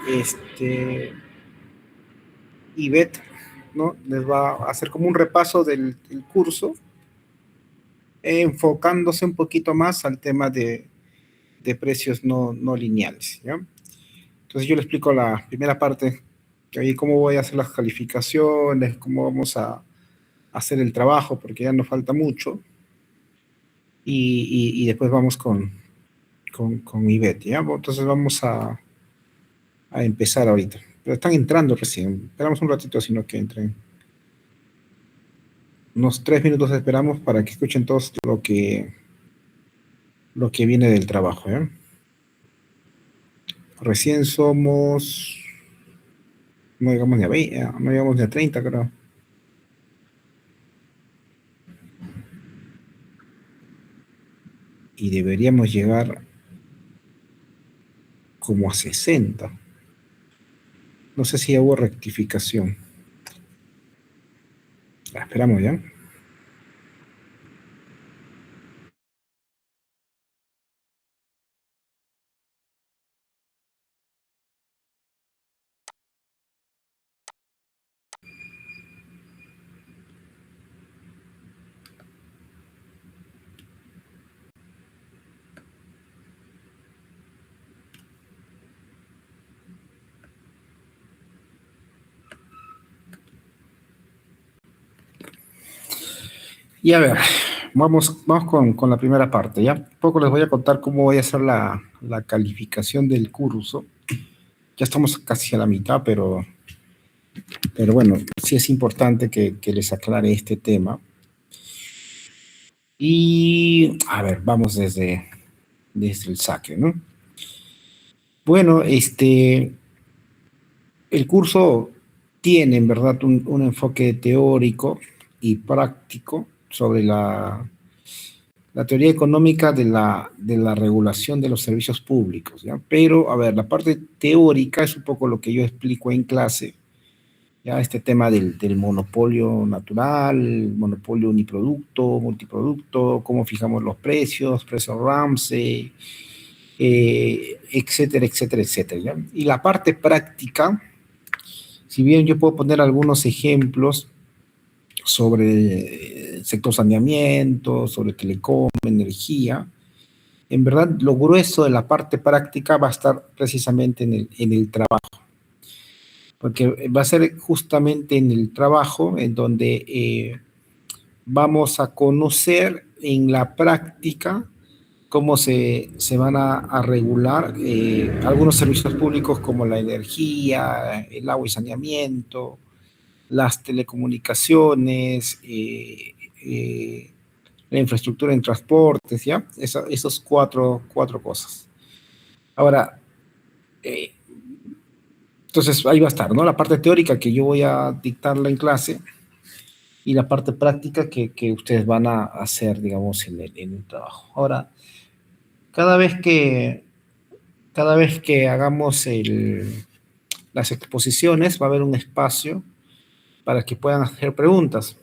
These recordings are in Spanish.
este, Ivette, ¿no? Les va a hacer como un repaso del curso, enfocándose un poquito más al tema de precios no lineales, ¿ya? Entonces yo le explico la primera parte, que ahí cómo voy a hacer las calificaciones, cómo vamos a hacer el trabajo, porque ya nos falta mucho, y después vamos con Ivette, ¿ya? Entonces vamos a empezar ahorita. Pero están entrando recién. Esperamos un ratito, sino que entren. Unos 3 minutos esperamos para que escuchen todos lo que viene del trabajo, ¿ya? Recién somos, no llegamos ni a 20, no llegamos ni a 30, creo. Y deberíamos llegar como a 60. No sé si hubo rectificación. La esperamos, ¿ya? Y a ver, vamos con la primera parte, ¿ya? Un poco les voy a contar cómo voy a hacer la calificación del curso. Ya estamos casi a la mitad, pero bueno, sí es importante que les aclare este tema. Y, a ver, vamos desde el saque, ¿no? Bueno, el curso tiene, en verdad, un enfoque teórico y práctico sobre la teoría económica de la regulación de los servicios públicos, ¿ya? Pero, a ver, la parte teórica es un poco lo que yo explico en clase, ya este tema del monopolio natural, el monopolio uniproducto, multiproducto, cómo fijamos los precios, precios Ramsey, etcétera, etcétera, etcétera, ¿ya? Y la parte práctica, si bien yo puedo poner algunos ejemplos sobre el sector saneamiento, sobre telecom, energía, en verdad lo grueso de la parte práctica va a estar precisamente en el trabajo, porque va a ser justamente en el trabajo en donde vamos a conocer en la práctica cómo se van a regular algunos servicios públicos como la energía, el agua y saneamiento, las telecomunicaciones, la infraestructura en transportes, ¿ya? Esos cuatro cosas. Ahora, eh, entonces ahí va a estar, ¿no? La parte teórica que yo voy a dictarla en clase y la parte práctica que ustedes van a hacer, digamos, en el trabajo. Ahora, cada vez que, cada vez que hagamos las exposiciones, va a haber un espacio para que puedan hacer preguntas,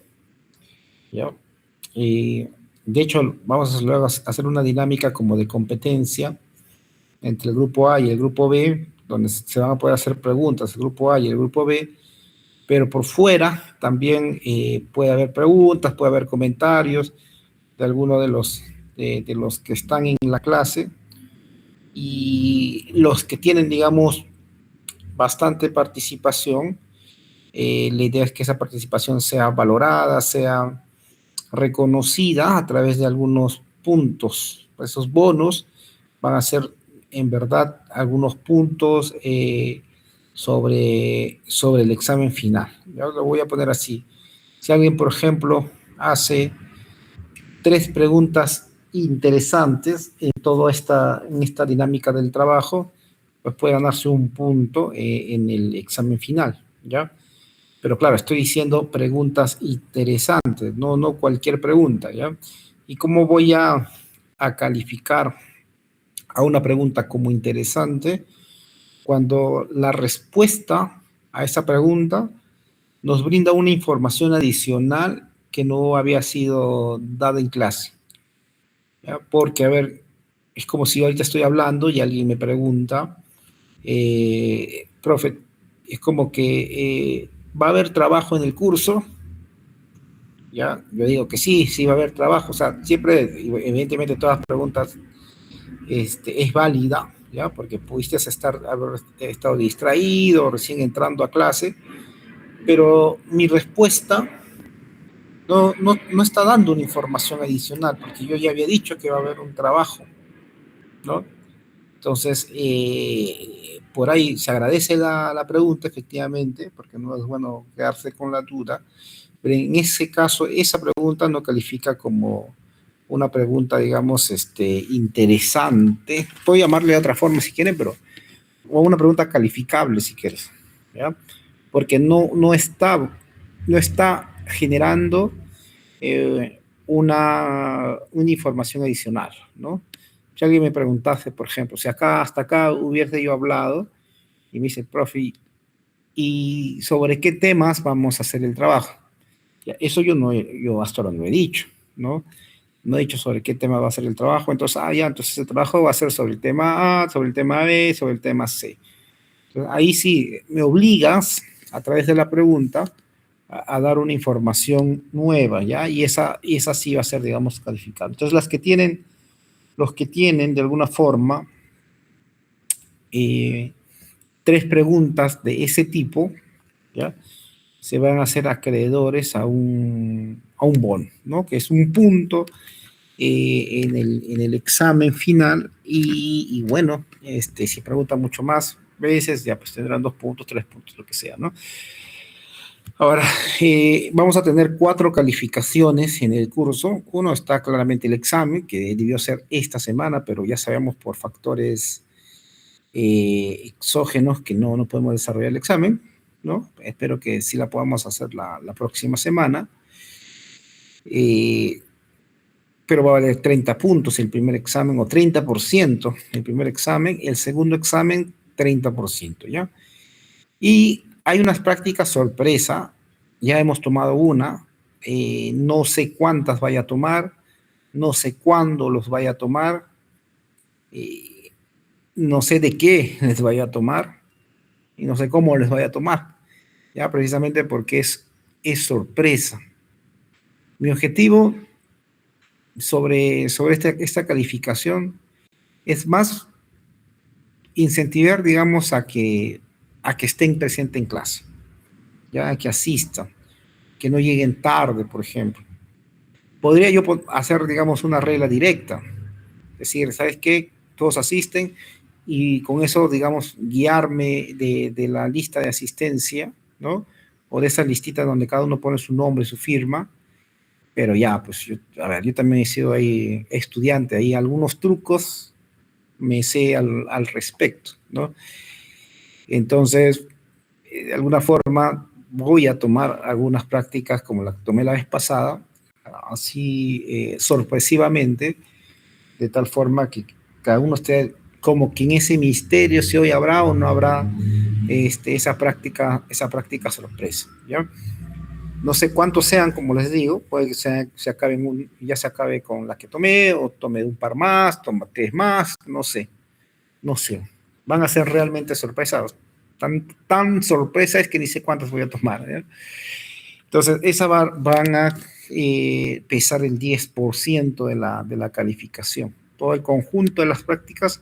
¿ya? Y de hecho, vamos luego a hacer una dinámica como de competencia entre el grupo A y el grupo B, donde se van a poder hacer preguntas, el grupo A y el grupo B, pero por fuera también puede haber preguntas, puede haber comentarios de alguno de los que están en la clase, y los que tienen, digamos, bastante participación, la idea es que esa participación sea valorada, sea reconocida a través de algunos puntos. Esos bonos van a ser en verdad algunos puntos sobre el examen final. Yo lo voy a poner así. Si alguien, por ejemplo, hace 3 preguntas interesantes en esta dinámica del trabajo, pues puede ganarse un punto en el examen final, ¿ya? Pero claro, estoy diciendo preguntas interesantes, no cualquier pregunta, ¿ya? ¿Y cómo voy a calificar a una pregunta como interesante? Cuando la respuesta a esa pregunta nos brinda una información adicional que no había sido dada en clase, ¿ya? Porque, a ver, es como si ahorita estoy hablando y alguien me pregunta, profe, es como que va a haber trabajo en el curso, ¿ya? Yo digo que sí, sí va a haber trabajo, o sea, siempre, evidentemente, todas las preguntas es válida, ¿ya? Porque pudiste haber estado distraído, recién entrando a clase, pero mi respuesta no está dando una información adicional, porque yo ya había dicho que va a haber un trabajo, ¿no? Entonces, por ahí se agradece la pregunta, efectivamente, porque no es bueno quedarse con la duda, pero en ese caso, esa pregunta no califica como una pregunta, digamos, interesante. Puedo llamarle de otra forma si quieren, pero o una pregunta calificable si quieres, ¿ya? Porque no está generando una información adicional, ¿no? Si alguien me preguntase, por ejemplo, si hasta acá hubiese yo hablado y me dice, profe, ¿y sobre qué temas vamos a hacer el trabajo? Ya, eso yo hasta ahora no he dicho, ¿no? No he dicho sobre qué tema va a ser el trabajo, entonces, entonces el trabajo va a ser sobre el tema A, sobre el tema B, sobre el tema C. Entonces, ahí sí me obligas, a través de la pregunta, a dar una información nueva, ¿ya? Y esa sí va a ser, digamos, calificada. Entonces, los que tienen, de alguna forma, eh, tres preguntas de ese tipo, ¿ya? Se van a hacer acreedores a un bono, ¿no? Que es un punto en el examen final y bueno, si preguntan mucho más veces, ya pues tendrán 2 puntos, 3 puntos, lo que sea, ¿no? Ahora, vamos a tener 4 calificaciones en el curso. Uno está claramente el examen, que debió ser esta semana, pero ya sabemos por factores exógenos que no podemos desarrollar el examen, ¿no? Espero que sí la podamos hacer la próxima semana. Eh, pero va a valer 30 puntos el primer examen, o 30% el primer examen, el segundo examen 30%, ¿ya? Y hay unas prácticas sorpresa, ya hemos tomado una, no sé cuántas vaya a tomar, no sé cuándo los vaya a tomar, eh, no sé de qué les vaya a tomar y no sé cómo les vaya a tomar, ya precisamente porque es sorpresa. Mi objetivo sobre esta calificación es más incentivar, digamos, a que estén presentes en clase, ya que asistan, que no lleguen tarde, por ejemplo. Podría yo hacer, digamos, una regla directa, es decir, ¿sabes qué? Todos asisten y con eso, digamos, guiarme de la lista de asistencia, ¿no? O de esa listita donde cada uno pone su nombre, su firma, pero ya, pues, a ver, yo también he sido ahí estudiante, ahí algunos trucos me sé al respecto, ¿no? Entonces, de alguna forma voy a tomar algunas prácticas como la que tomé la vez pasada, así sorpresivamente, de tal forma que cada uno esté como que en ese misterio si hoy habrá o no habrá esa práctica sorpresa, ¿ya? No sé cuántos sean, como les digo, puede que ya se acabe con la que tomé, o tome un par más, tome 3 más, no sé. Van a ser realmente sorpresas. Tan sorpresa es que ni sé cuántas voy a tomar, ¿eh? Entonces, esas van a pesar el 10% de la calificación. Todo el conjunto de las prácticas,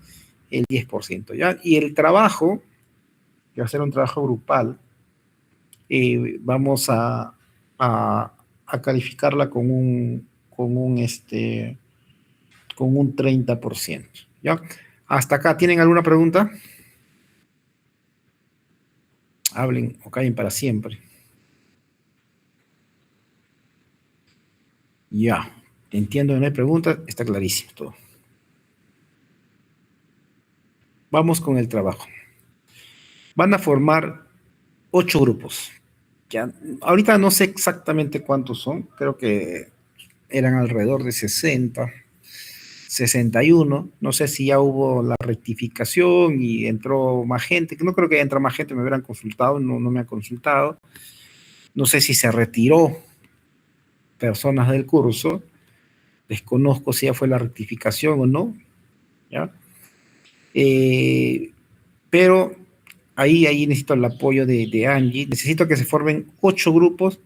el 10%, ¿ya? Y el trabajo, que va a ser un trabajo grupal, vamos a calificarla con un 30%, ¿ya? Hasta acá, ¿tienen alguna pregunta? Hablen o callen para siempre. Ya, entiendo que no hay preguntas, está clarísimo todo. Vamos con el trabajo. Van a formar 8 grupos. Ya, ahorita no sé exactamente cuántos son, creo que eran alrededor de 60, 61. No sé si ya hubo la rectificación y entró más gente. No creo que entre más gente, me hubieran consultado, no me han consultado. No sé si se retiró personas del curso. Desconozco si ya fue la rectificación o no, ¿ya? pero ahí necesito el apoyo de Angie. Necesito que se formen 8 grupos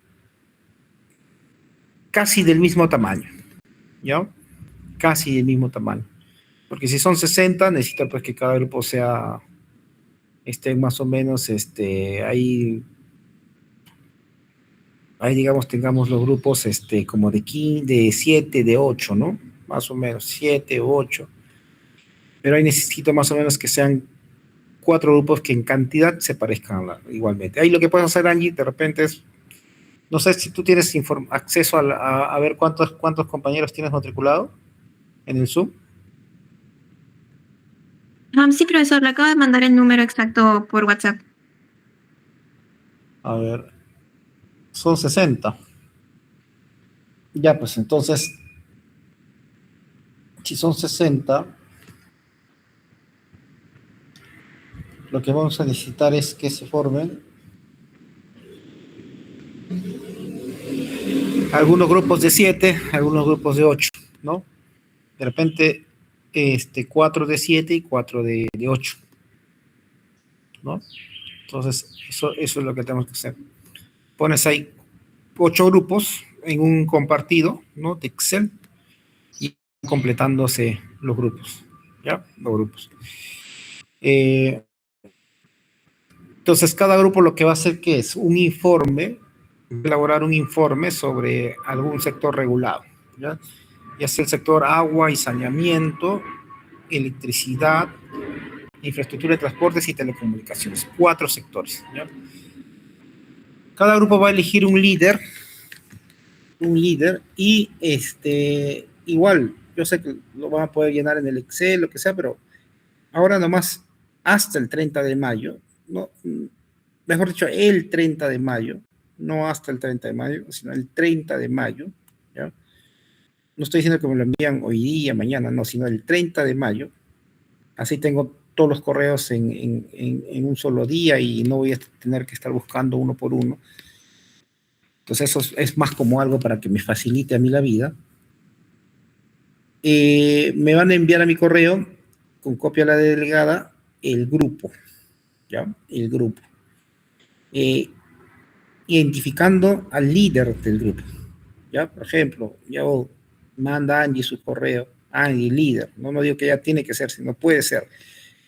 casi del mismo tamaño, ¿ya? Casi del mismo tamaño. Porque si son 60, necesito pues que cada grupo sea, más o menos, ahí digamos, tengamos los grupos, como de 15, de 7, de 8, ¿no? Más o menos, 7 o 8. Pero ahí necesito más o menos que sean 4 grupos que en cantidad se parezcan igualmente. Ahí lo que puedes hacer, Angie, de repente es, no sé si tú tienes acceso a ver cuántos compañeros tienes matriculado en el Zoom. Sí, profesor, le acabo de mandar el número exacto por WhatsApp. A ver, son 60. Ya, pues entonces, si son 60, lo que vamos a necesitar es que se formen algunos grupos de 7, algunos grupos de 8, ¿no? De repente, 4 de 7 y 4 de 8, ¿no? Entonces, eso es lo que tenemos que hacer. Pones ahí 8 grupos en un compartido, ¿no? De Excel, y completándose los grupos, ¿ya? Los grupos. Entonces, cada grupo lo que va a hacer que es un informe, elaborar un informe sobre algún sector regulado, ¿ya? Ya sea el sector agua y saneamiento, electricidad, infraestructura de transportes y telecomunicaciones. 4 sectores, ¿ya? Cada grupo va a elegir un líder y igual, yo sé que lo van a poder llenar en el Excel, lo que sea, pero ahora nomás hasta el 30 de mayo, no, mejor dicho, el 30 de mayo, no hasta el 30 de mayo, sino el 30 de mayo, ¿ya? No estoy diciendo que me lo envían hoy día, mañana, no, sino el 30 de mayo. Así tengo todos los correos en un solo día y no voy a tener que estar buscando uno por uno. Entonces eso es más como algo para que me facilite a mí la vida. Me van a enviar a mi correo con copia a la delegada el grupo, ¿ya? El grupo. Identificando al líder del grupo, ¿ya? Por ejemplo, yo manda Angie su correo, Angie líder, no digo que ya tiene que ser, sino puede ser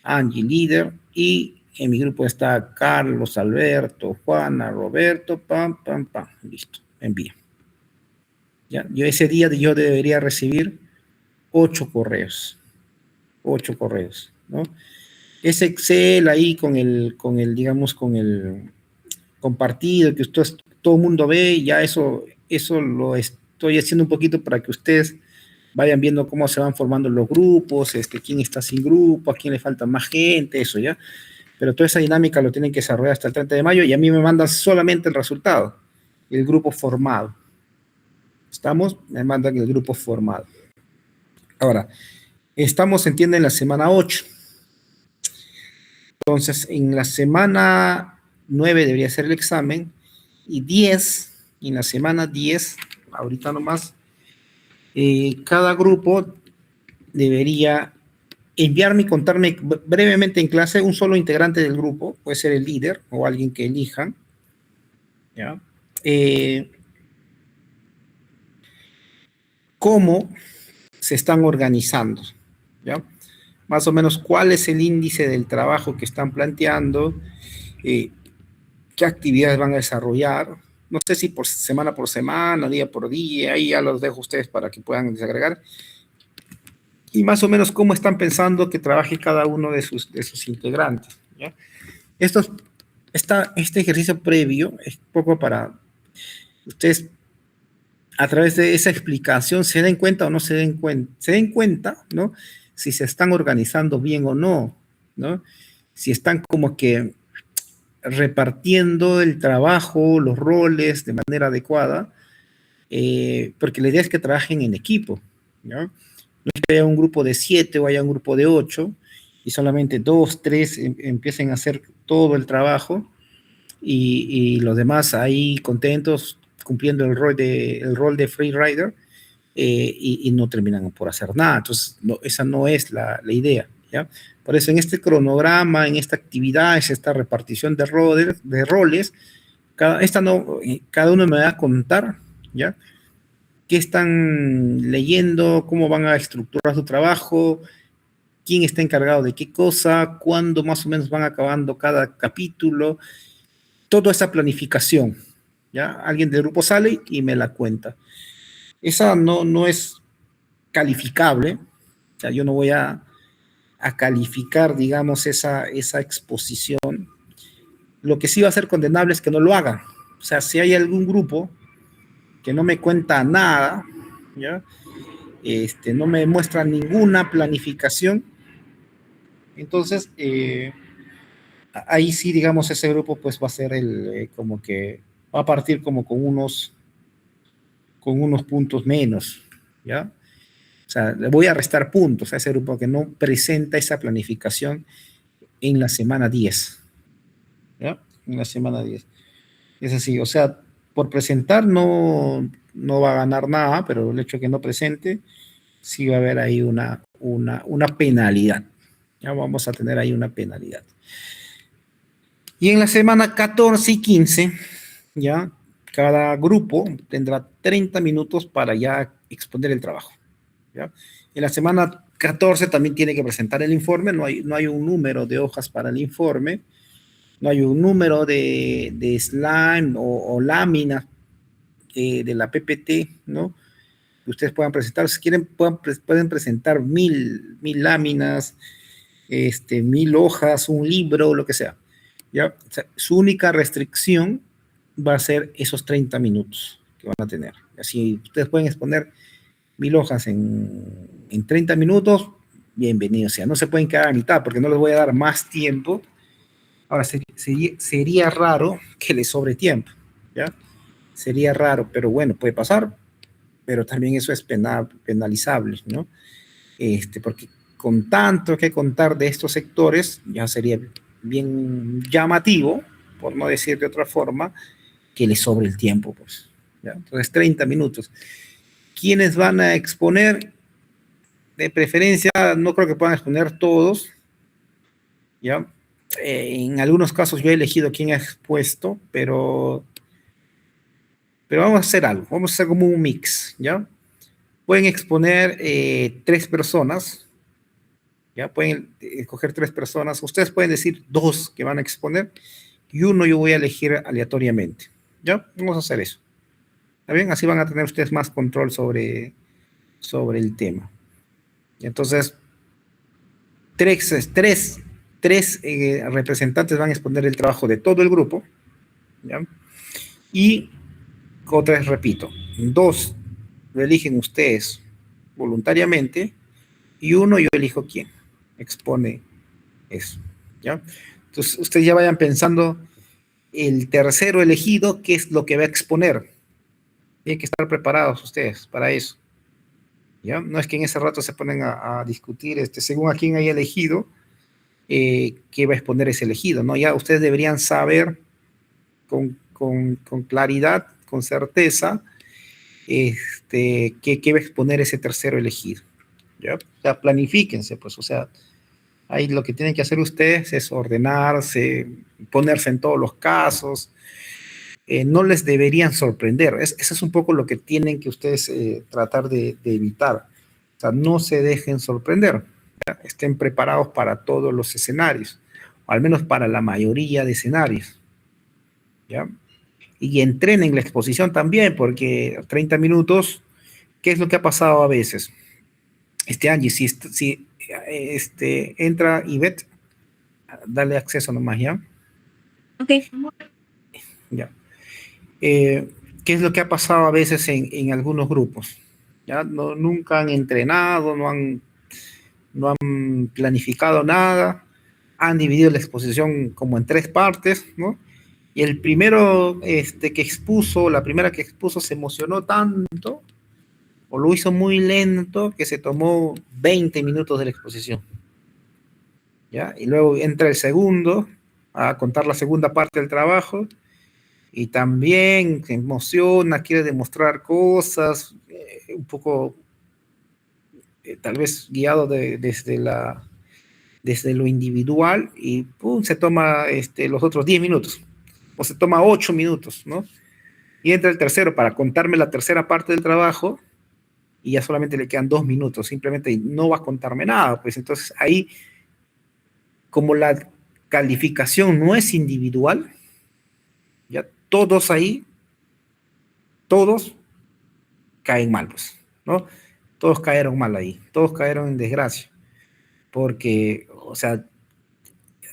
Angie líder, y en mi grupo está Carlos, Alberto, Juana, Roberto, pam, pam, pam, listo, envía. ¿Ya? Yo ese día yo debería recibir 8 correos, ¿no? Ese Excel ahí digamos, con el compartido que todo el mundo ve, ya eso lo estoy haciendo un poquito para que ustedes vayan viendo cómo se van formando los grupos, quién está sin grupo, a quién le falta más gente, eso ya. Pero toda esa dinámica lo tienen que desarrollar hasta el 30 de mayo y a mí me mandan solamente el resultado, el grupo formado. ¿Estamos? Me mandan el grupo formado. Ahora, estamos, entienden, en la semana 8. Entonces, en la semana 9 debería ser el examen y 10, y en la semana 10, ahorita nomás, cada grupo debería enviarme y contarme brevemente en clase un solo integrante del grupo, puede ser el líder o alguien que elijan, ¿ya? Cómo se están organizando, ¿ya? Más o menos cuál es el índice del trabajo que están planteando, qué actividades van a desarrollar, no sé si por semana, día por día, ahí ya los dejo a ustedes para que puedan desagregar, y más o menos cómo están pensando que trabaje cada uno de sus integrantes, ¿ya? Este ejercicio previo es poco para ustedes, a través de esa explicación, se den cuenta o no se den cuenta, ¿no? Si se están organizando bien o no, ¿no? Si están como que repartiendo el trabajo, los roles de manera adecuada, porque la idea es que trabajen en equipo, ¿no? No es que haya un grupo de 7 o haya un grupo de 8 y solamente 2, 3 empiecen a hacer todo el trabajo y los demás ahí contentos cumpliendo el rol de free rider, y no terminan por hacer nada. Entonces, esa no es la idea, ¿ya? Por eso en este cronograma, en esta actividad, es esta repartición de roles, cada uno me va a contar, ¿ya? ¿Qué están leyendo? ¿Cómo van a estructurar su trabajo? ¿Quién está encargado de qué cosa? ¿Cuándo más o menos van acabando cada capítulo? Toda esa planificación, ¿ya? Alguien del grupo sale y me la cuenta. Esa no es calificable, o sea, yo no voy a calificar, digamos, esa exposición. Lo que sí va a ser condenable es que no lo hagan. O sea, si hay algún grupo que no me cuenta nada, ¿ya? No me muestra ninguna planificación, entonces ahí sí, digamos, ese grupo pues va a ser como que va a partir como con unos puntos menos, ¿ya? O sea, le voy a restar puntos a ese grupo que no presenta esa planificación en la semana 10, ¿ya? En la semana 10. Es así, o sea, por presentar no va a ganar nada, pero el hecho de que no presente, sí va a haber ahí una penalidad. Ya vamos a tener ahí una penalidad. Y en la semana 14 y 15, ya, cada grupo tendrá 30 minutos para ya exponer el trabajo. ¿Ya? En la semana 14 también tiene que presentar el informe, no hay un número de hojas para el informe, no hay un número de slime o láminas de la PPT, ¿no? Que ustedes puedan presentar, si quieren pueden presentar 1000 láminas, 1000 hojas, un libro, lo que sea. ¿Ya? O sea, su única restricción va a ser esos 30 minutos que van a tener. Así ustedes pueden exponer 1000 hojas en 30 minutos, bienvenido. O sea, no se pueden quedar a mitad porque no les voy a dar más tiempo. Ahora, sería raro que les sobre tiempo, ¿ya? Sería raro, pero bueno, puede pasar, pero también eso es penalizable, ¿no? Porque con tanto que contar de estos sectores, ya sería bien llamativo, por no decir de otra forma, que les sobre el tiempo, pues. ¿Ya? Entonces, 30 minutos. ¿Quiénes van a exponer? De preferencia, no creo que puedan exponer todos, ¿ya? En algunos casos yo he elegido quién ha expuesto, pero vamos a hacer algo, vamos a hacer como un mix, ¿ya? Pueden exponer 3 personas, ¿ya? Pueden escoger 3 personas, ustedes pueden decir 2 que van a exponer y uno yo voy a elegir aleatoriamente, ¿ya? Vamos a hacer eso, ¿está bien? Así van a tener ustedes más control sobre el tema. Entonces, tres representantes van a exponer el trabajo de todo el grupo, ¿ya? Y otra vez repito, 2 lo eligen ustedes voluntariamente y uno yo elijo quién expone eso, ¿ya? Entonces, ustedes ya vayan pensando el tercero elegido, qué es lo que va a exponer. Tienen que estar preparados ustedes para eso, ¿ya? No es que en ese rato se ponen a discutir, según a quién haya elegido, qué va a exponer ese elegido, ¿no? Ya ustedes deberían saber con claridad, con certeza, qué va a exponer ese tercero elegido, ¿ya? O sea, planifíquense, pues, o sea, ahí lo que tienen que hacer ustedes es ordenarse, ponerse en todos los casos, no les deberían sorprender, eso es un poco lo que tienen que ustedes tratar de evitar, o sea, no se dejen sorprender, ¿ya? Estén preparados para todos los escenarios, o al menos para la mayoría de escenarios, ¿ya? Y entrenen la exposición también, porque 30 minutos, ¿qué es lo que ha pasado a veces? Angie, si entra Ivette, dale acceso nomás, ¿ya? Ok. Ya. ¿Qué es lo que ha pasado a veces en algunos grupos? ¿Ya? Nunca han entrenado, no han planificado nada, han dividido la exposición como en 3 partes, ¿no? Y el primero que expuso, la primera que expuso se emocionó tanto, o lo hizo muy lento, que se tomó 20 minutos de la exposición, ¿ya? Y luego entra el segundo a contar la segunda parte del trabajo, y también se emociona, quiere demostrar cosas, un poco, tal vez guiado desde desde lo individual y ¡pum! Se toma los otros 10 minutos, o se toma 8 minutos, ¿no? Y entra el tercero para contarme la tercera parte del trabajo y ya solamente le quedan 2 minutos, simplemente no va a contarme nada, pues entonces ahí, como la calificación no es individual, ya todos ahí, todos caen mal, pues, ¿no? Todos cayeron mal ahí, todos cayeron en desgracia, porque, o sea,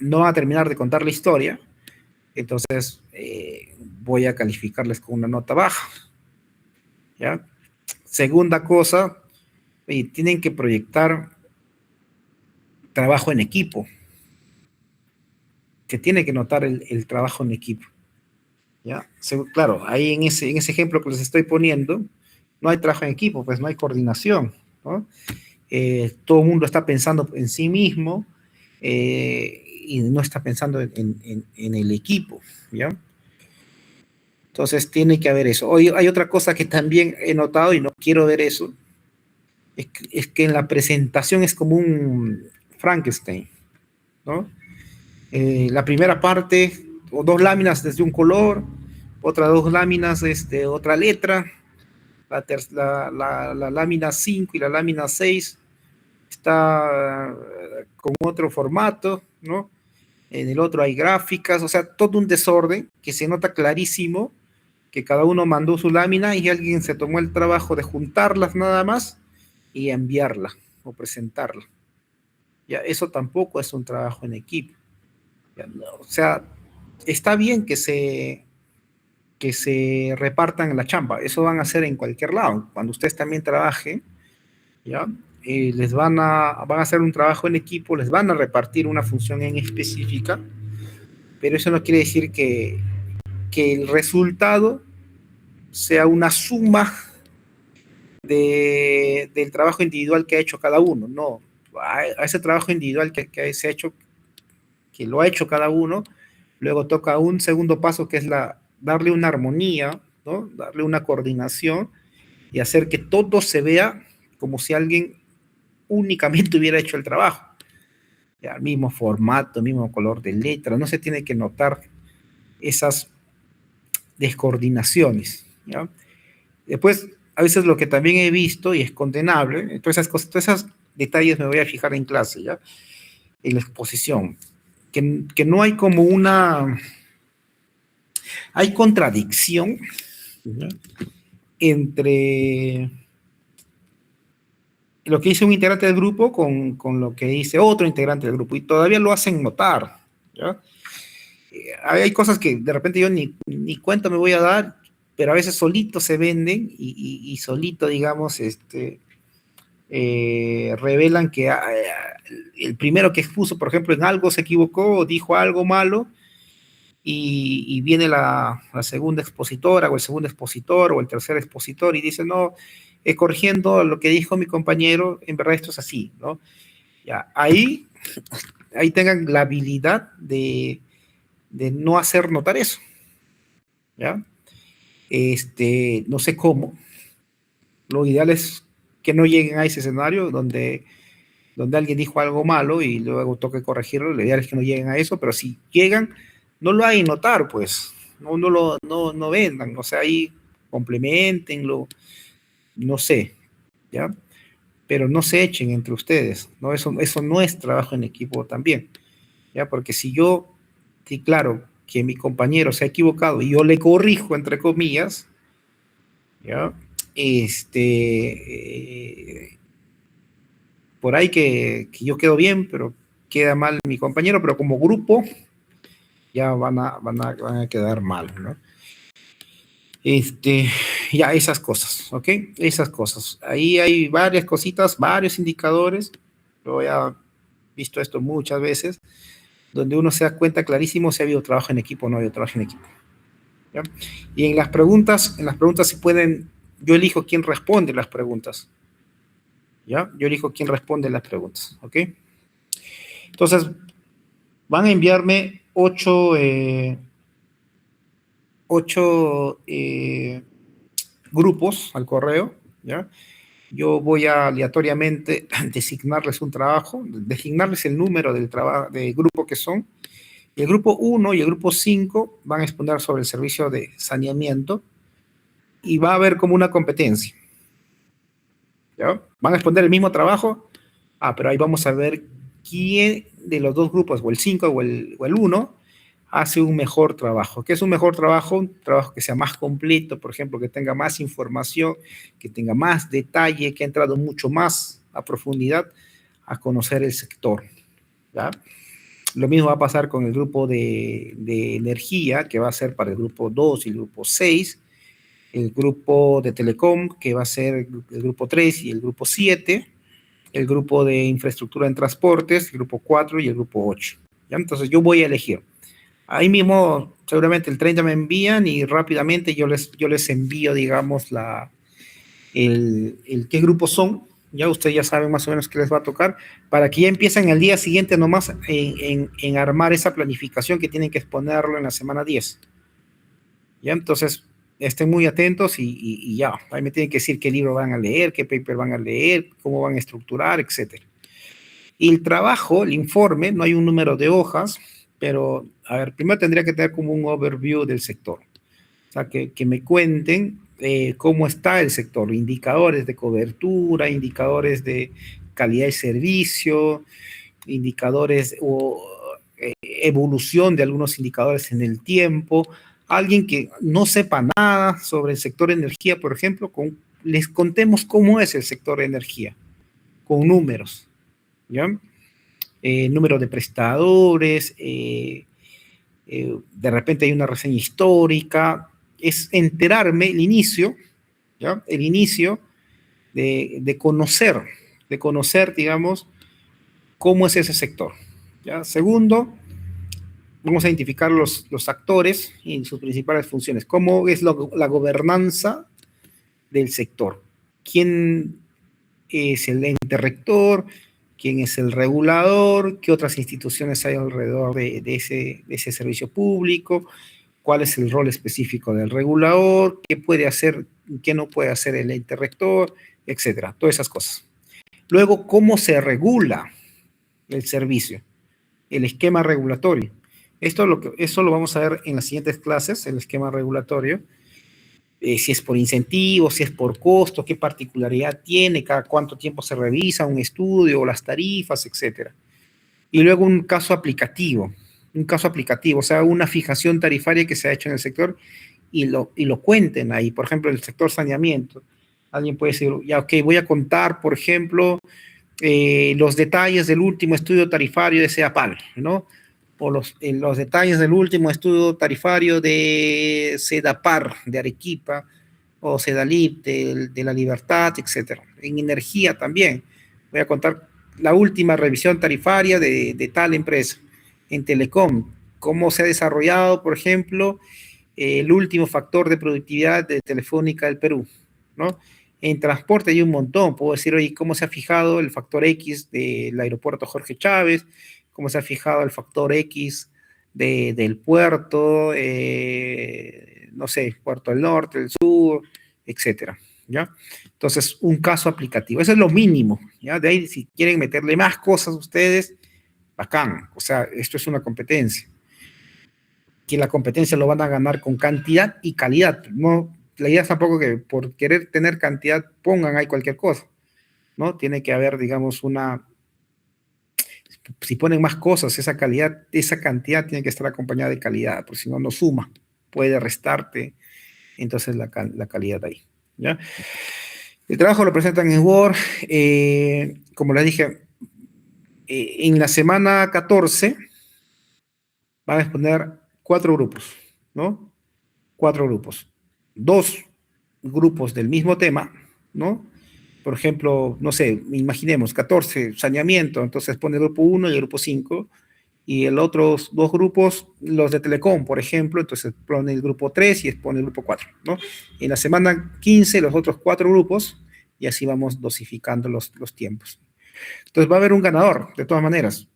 no van a terminar de contar la historia, entonces voy a calificarles con una nota baja, ¿ya? Segunda cosa, tienen que proyectar trabajo en equipo. Se tiene que notar el trabajo en equipo, ¿ya? Claro, ahí en ese ejemplo que les estoy poniendo, no hay trabajo en equipo, pues no hay coordinación, ¿no? Todo el mundo está pensando en sí mismo y no está pensando en el equipo, ¿ya? Entonces tiene que haber eso. Hoy hay otra cosa que también he notado y no quiero ver eso, es que en la presentación es como un Frankenstein, ¿no? La primera parte, o 2 láminas desde un color, otras 2 láminas desde otra letra, la lámina 5 y la lámina 6 está con otro formato, ¿no? En el otro hay gráficas, o sea, todo un desorden que se nota clarísimo que cada uno mandó su lámina y alguien se tomó el trabajo de juntarlas nada más y enviarla o presentarla. Ya, eso tampoco es un trabajo en equipo. Ya, no, o sea, está bien que se repartan la chamba, eso van a hacer en cualquier lado. Cuando ustedes también trabajen, ¿ya? Van a hacer un trabajo en equipo, les van a repartir una función en específica, pero eso no quiere decir que el resultado sea una suma del trabajo individual que ha hecho cada uno. No, a ese trabajo individual que se ha hecho, que lo ha hecho cada uno, luego toca un segundo paso que es darle una armonía, ¿no? Darle una coordinación y hacer que todo se vea como si alguien únicamente hubiera hecho el trabajo. Ya, el mismo formato, mismo color de letra, no se tiene que notar esas descoordinaciones, ¿ya? Después, a veces lo que también he visto y es condenable, todas esas cosas, todos esos detalles me voy a fijar en clase, ¿ya? En la exposición, que no hay como hay contradicción, ¿ya? Entre lo que dice un integrante del grupo con lo que dice otro integrante del grupo, y todavía lo hacen notar, ¿ya? Hay cosas que de repente yo ni cuenta me voy a dar, pero a veces solito se venden y solito, digamos, revelan que el primero que expuso, por ejemplo, en algo se equivocó, dijo algo malo, y viene la segunda expositora o el segundo expositor o el tercer expositor y dice, no, corrigiendo lo que dijo mi compañero, en verdad esto es así, ¿no? Ya, ahí tengan la habilidad de no hacer notar eso, ¿ya? No sé cómo. Lo ideal es que no lleguen a ese escenario donde alguien dijo algo malo y luego toque corregirlo. Lo ideal es que no lleguen a eso, pero si llegan, no lo hagan notar, pues. No vendan, o sea, ahí complementenlo, no sé, ¿ya? Pero no se echen entre ustedes, ¿no? Eso no es trabajo en equipo también, ¿ya? Porque si yo, sí, claro, que mi compañero se ha equivocado y yo le corrijo, entre comillas, ¿ya? Por ahí que yo quedo bien, pero queda mal mi compañero, pero como grupo ya van a quedar mal, ¿no? Ya esas cosas, ¿ok? Esas cosas. Ahí hay varias cositas, varios indicadores. Yo ya he visto esto muchas veces, donde uno se da cuenta clarísimo si ha habido trabajo en equipo o no ha habido trabajo en equipo, ¿ya? Y en las preguntas se pueden, yo elijo quién responde las preguntas, ¿ya? Yo elijo quién responde las preguntas, ¿ok? Entonces, van a enviarme 8 grupos al correo, ¿ya? Yo voy a aleatoriamente designarles un trabajo, designarles el número del grupo que son. Y el grupo 1 y el grupo 5 van a exponer sobre el servicio de saneamiento y va a haber como una competencia. ¿Ya? Van a exponer el mismo trabajo, pero ahí vamos a ver quién de los dos grupos, o el 5 o el 1, hace un mejor trabajo. ¿Qué es un mejor trabajo? Un trabajo que sea más completo, por ejemplo, que tenga más información, que tenga más detalle, que ha entrado mucho más a profundidad a conocer el sector. ¿Ya? Lo mismo va a pasar con el grupo de energía, que va a ser para el grupo 2 y el grupo 6, el grupo de telecom, que va a ser el grupo 3 y el grupo 7, el grupo de infraestructura en transportes, el grupo 4 y el grupo 8. ¿Ya? Entonces yo voy a elegir. Ahí mismo, seguramente el 30 me envían y rápidamente yo les envío, digamos, el qué grupos son. Ya ustedes ya saben más o menos qué les va a tocar, para que ya empiecen el día siguiente nomás en armar esa planificación que tienen que exponerlo en la semana 10. ¿Ya? Entonces, estén muy atentos y ya. Ahí me tienen que decir qué libro van a leer, qué paper van a leer, cómo van a estructurar, etc. Y el trabajo, el informe, no hay un número de hojas, pero, a ver, primero tendría que tener como un overview del sector. O sea, que me cuenten cómo está el sector, indicadores de cobertura, indicadores de calidad de servicio, indicadores o evolución de algunos indicadores en el tiempo. Alguien que no sepa nada sobre el sector de energía, por ejemplo, les contemos cómo es el sector de energía, con números, ¿ya? Número de prestadores, de repente hay una reseña histórica, es enterarme el inicio, ¿ya? El inicio de conocer, digamos, cómo es ese sector, ¿ya? Segundo, vamos a identificar los actores y sus principales funciones, cómo es la gobernanza del sector, quién es el ente rector, quién es el regulador, qué otras instituciones hay alrededor de ese servicio público, cuál es el rol específico del regulador, qué puede hacer, qué no puede hacer el ente rector, etcétera, todas esas cosas. Luego, cómo se regula el servicio, el esquema regulatorio. Eso lo vamos a ver en las siguientes clases, el esquema regulatorio. Si es por incentivo, si es por costo, qué particularidad tiene, cada cuánto tiempo se revisa un estudio, las tarifas, etcétera. Y luego un caso aplicativo, o sea, una fijación tarifaria que se ha hecho en el sector y lo cuenten ahí. Por ejemplo, el sector saneamiento. Alguien puede decir, ya, ok, voy a contar, por ejemplo, los detalles del último estudio tarifario de CEAPAL, ¿no? O los detalles del último estudio tarifario de CEDAPAR, de Arequipa, o CEDALIP, de La Libertad, etc. En energía también. Voy a contar la última revisión tarifaria de tal empresa. En telecom, cómo se ha desarrollado, por ejemplo, el último factor de productividad de Telefónica del Perú, ¿no? En transporte hay un montón. Puedo decir, oye, ¿cómo se ha fijado el factor X del aeropuerto Jorge Chávez? ¿Cómo se ha fijado el factor X del puerto? No sé, Puerto del Norte, del Sur, etcétera, ¿ya? Entonces, un caso aplicativo. Eso es lo mínimo, ¿ya? De ahí, si quieren meterle más cosas ustedes, bacán. O sea, esto es una competencia. Que la competencia lo van a ganar con cantidad y calidad. No, la idea es tampoco que por querer tener cantidad pongan ahí cualquier cosa, ¿no? Tiene que haber, digamos, si ponen más cosas, esa calidad, esa cantidad tiene que estar acompañada de calidad, porque si no, no suma, puede restarte, entonces la calidad ahí, ¿ya? El trabajo lo presentan en Word, como les dije, en la semana 14 van a exponer 4 grupos, ¿no? 4 grupos. 2 grupos del mismo tema, ¿no? Por ejemplo, no sé, imaginemos 14, saneamiento, entonces pone el grupo 1 y el grupo 5, y el otros 2 grupos, los de telecom, por ejemplo, entonces pone el grupo 3 y pone el grupo 4, ¿no? En la semana 15, los otros 4 grupos, y así vamos dosificando los tiempos. Entonces va a haber un ganador, de todas maneras,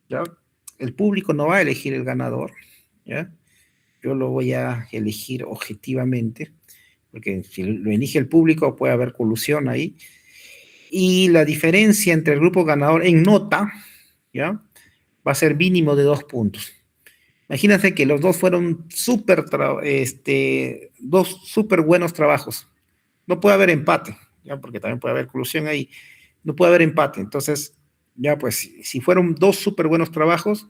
¿ya? El público no va a elegir el ganador, ¿ya? Yo lo voy a elegir objetivamente, porque si lo elige el público puede haber colusión ahí. Y la diferencia entre el grupo ganador en nota, ¿ya? Va a ser mínimo de 2 puntos. Imagínense que los dos fueron dos súper buenos trabajos. No puede haber empate, ¿ya? Porque también puede haber colusión ahí. No puede haber empate. Entonces, ya pues, si fueron dos súper buenos trabajos,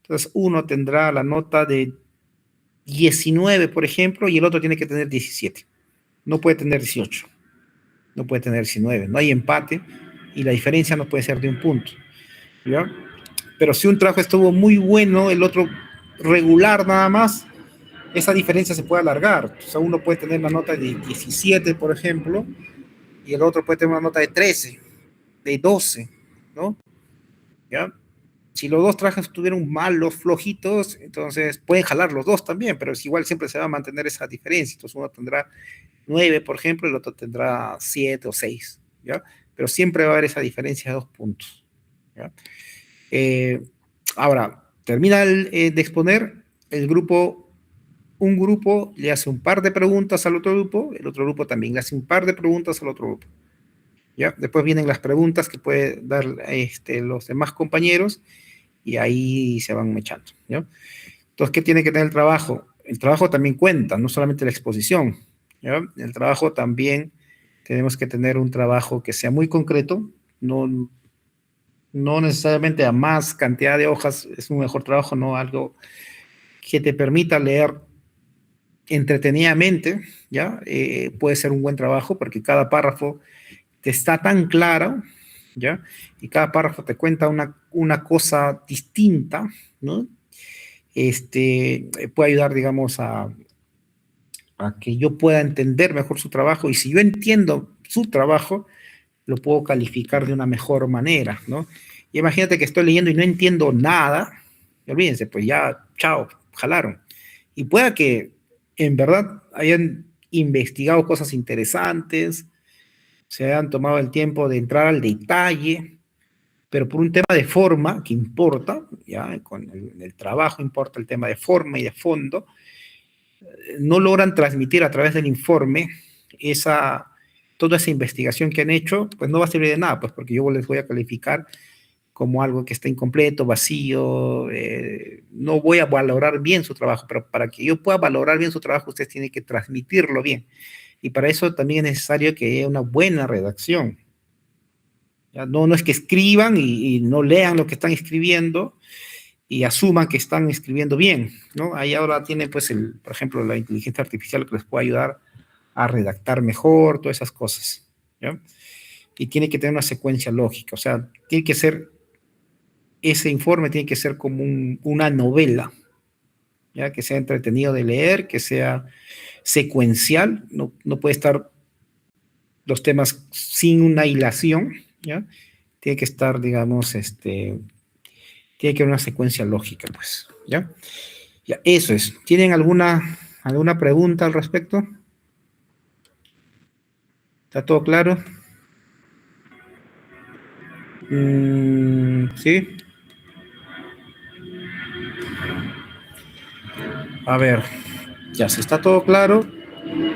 entonces uno tendrá la nota de 19, por ejemplo, y el otro tiene que tener 17. No puede tener 18. No puede tener 19. No hay empate y la diferencia no puede ser de un punto, ¿ya? Pero si un trabajo estuvo muy bueno, el otro regular nada más, esa diferencia se puede alargar. O sea, uno puede tener una nota de 17, por ejemplo, y el otro puede tener una nota de 13, de 12, ¿no? ¿Ya? Si los dos trabajos estuvieron malos, flojitos, entonces pueden jalar los dos también, pero es igual siempre se va a mantener esa diferencia. Entonces uno tendrá 9, por ejemplo, el otro tendrá 7 o 6, ¿ya? Pero siempre va a haber esa diferencia de 2 puntos, ¿ya? Ahora, termina de exponer un grupo le hace un par de preguntas al otro grupo, el otro grupo también le hace un par de preguntas al otro grupo, ¿ya? Después vienen las preguntas que pueden dar los demás compañeros y ahí se van mechando, ¿ya? Entonces, ¿qué tiene que tener el trabajo? El trabajo también cuenta, no solamente la exposición, ¿ya? El trabajo también tenemos que tener un trabajo que sea muy concreto, no necesariamente a más cantidad de hojas es un mejor trabajo, no algo que te permita leer entretenidamente, ¿ya? Puede ser un buen trabajo porque cada párrafo te está tan claro, ¿ya? Y cada párrafo te cuenta una cosa distinta, ¿no? Puede ayudar, digamos, a que yo pueda entender mejor su trabajo y si yo entiendo su trabajo, lo puedo calificar de una mejor manera, ¿no? Y imagínate que estoy leyendo y no entiendo nada, y olvídense, pues ya, chao, jalaron. Y pueda que en verdad hayan investigado cosas interesantes, se hayan tomado el tiempo de entrar al detalle, pero por un tema de forma que importa, ya con el trabajo importa el tema de forma y de fondo, no logran transmitir a través del informe toda esa investigación que han hecho, pues no va a servir de nada, pues porque yo les voy a calificar como algo que está incompleto, vacío, no voy a valorar bien su trabajo, pero para que yo pueda valorar bien su trabajo, usted tiene que transmitirlo bien. Y para eso también es necesario que haya una buena redacción. ¿Ya? No es que escriban y no lean lo que están escribiendo y asuman que están escribiendo bien, ¿no? Ahí ahora tienen, pues, por ejemplo, la inteligencia artificial que les puede ayudar a redactar mejor, todas esas cosas, ¿ya? Y tiene que tener una secuencia lógica, o sea, ese informe tiene que ser como una novela, ¿ya? Que sea entretenido de leer, que sea secuencial, no puede estar los temas sin una hilación, ¿ya? Tiene que estar, digamos, tiene que haber una secuencia lógica, pues, ¿ya? Ya, eso es. ¿Tienen alguna pregunta al respecto? ¿Está todo claro? ¿Sí? A ver, ya, si está todo claro,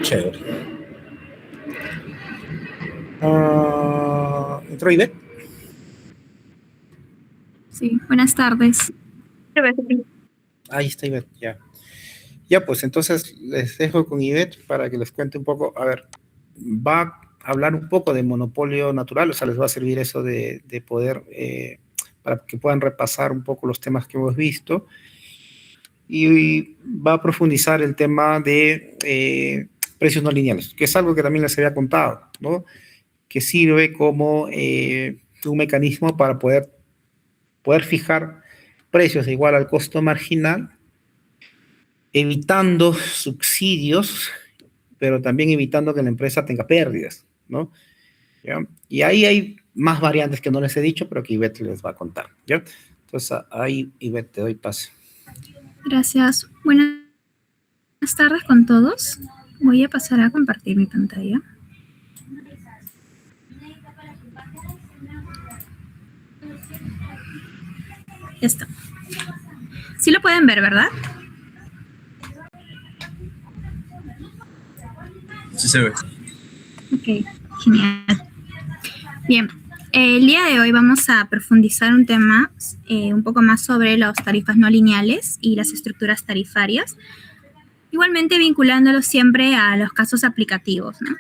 chévere. ¿Entró Ivette? Sí, buenas tardes. Ahí está Ivette, ya. Ya, pues entonces les dejo con Ivette para que les cuente un poco. A ver, va a hablar un poco de monopolio natural, o sea, les va a servir eso de poder, para que puedan repasar un poco los temas que hemos visto. Y va a profundizar el tema de precios no lineales, que es algo que también les había contado, ¿no? Que sirve como un mecanismo para poder fijar precios igual al costo marginal, evitando subsidios, pero también evitando que la empresa tenga pérdidas, ¿no? ¿Ya? Y ahí hay más variantes que no les he dicho, pero que Ivette les va a contar, ¿ya? Entonces, ahí, Ivette, te doy paso. Gracias. Buenas tardes con todos. Voy a pasar a compartir mi pantalla. Ya está. Sí lo pueden ver, ¿verdad? Sí se ve. Ok, genial. Bien, el día de hoy vamos a profundizar un tema un poco más sobre las tarifas no lineales y las estructuras tarifarias, igualmente vinculándolo siempre a los casos aplicativos, ¿no?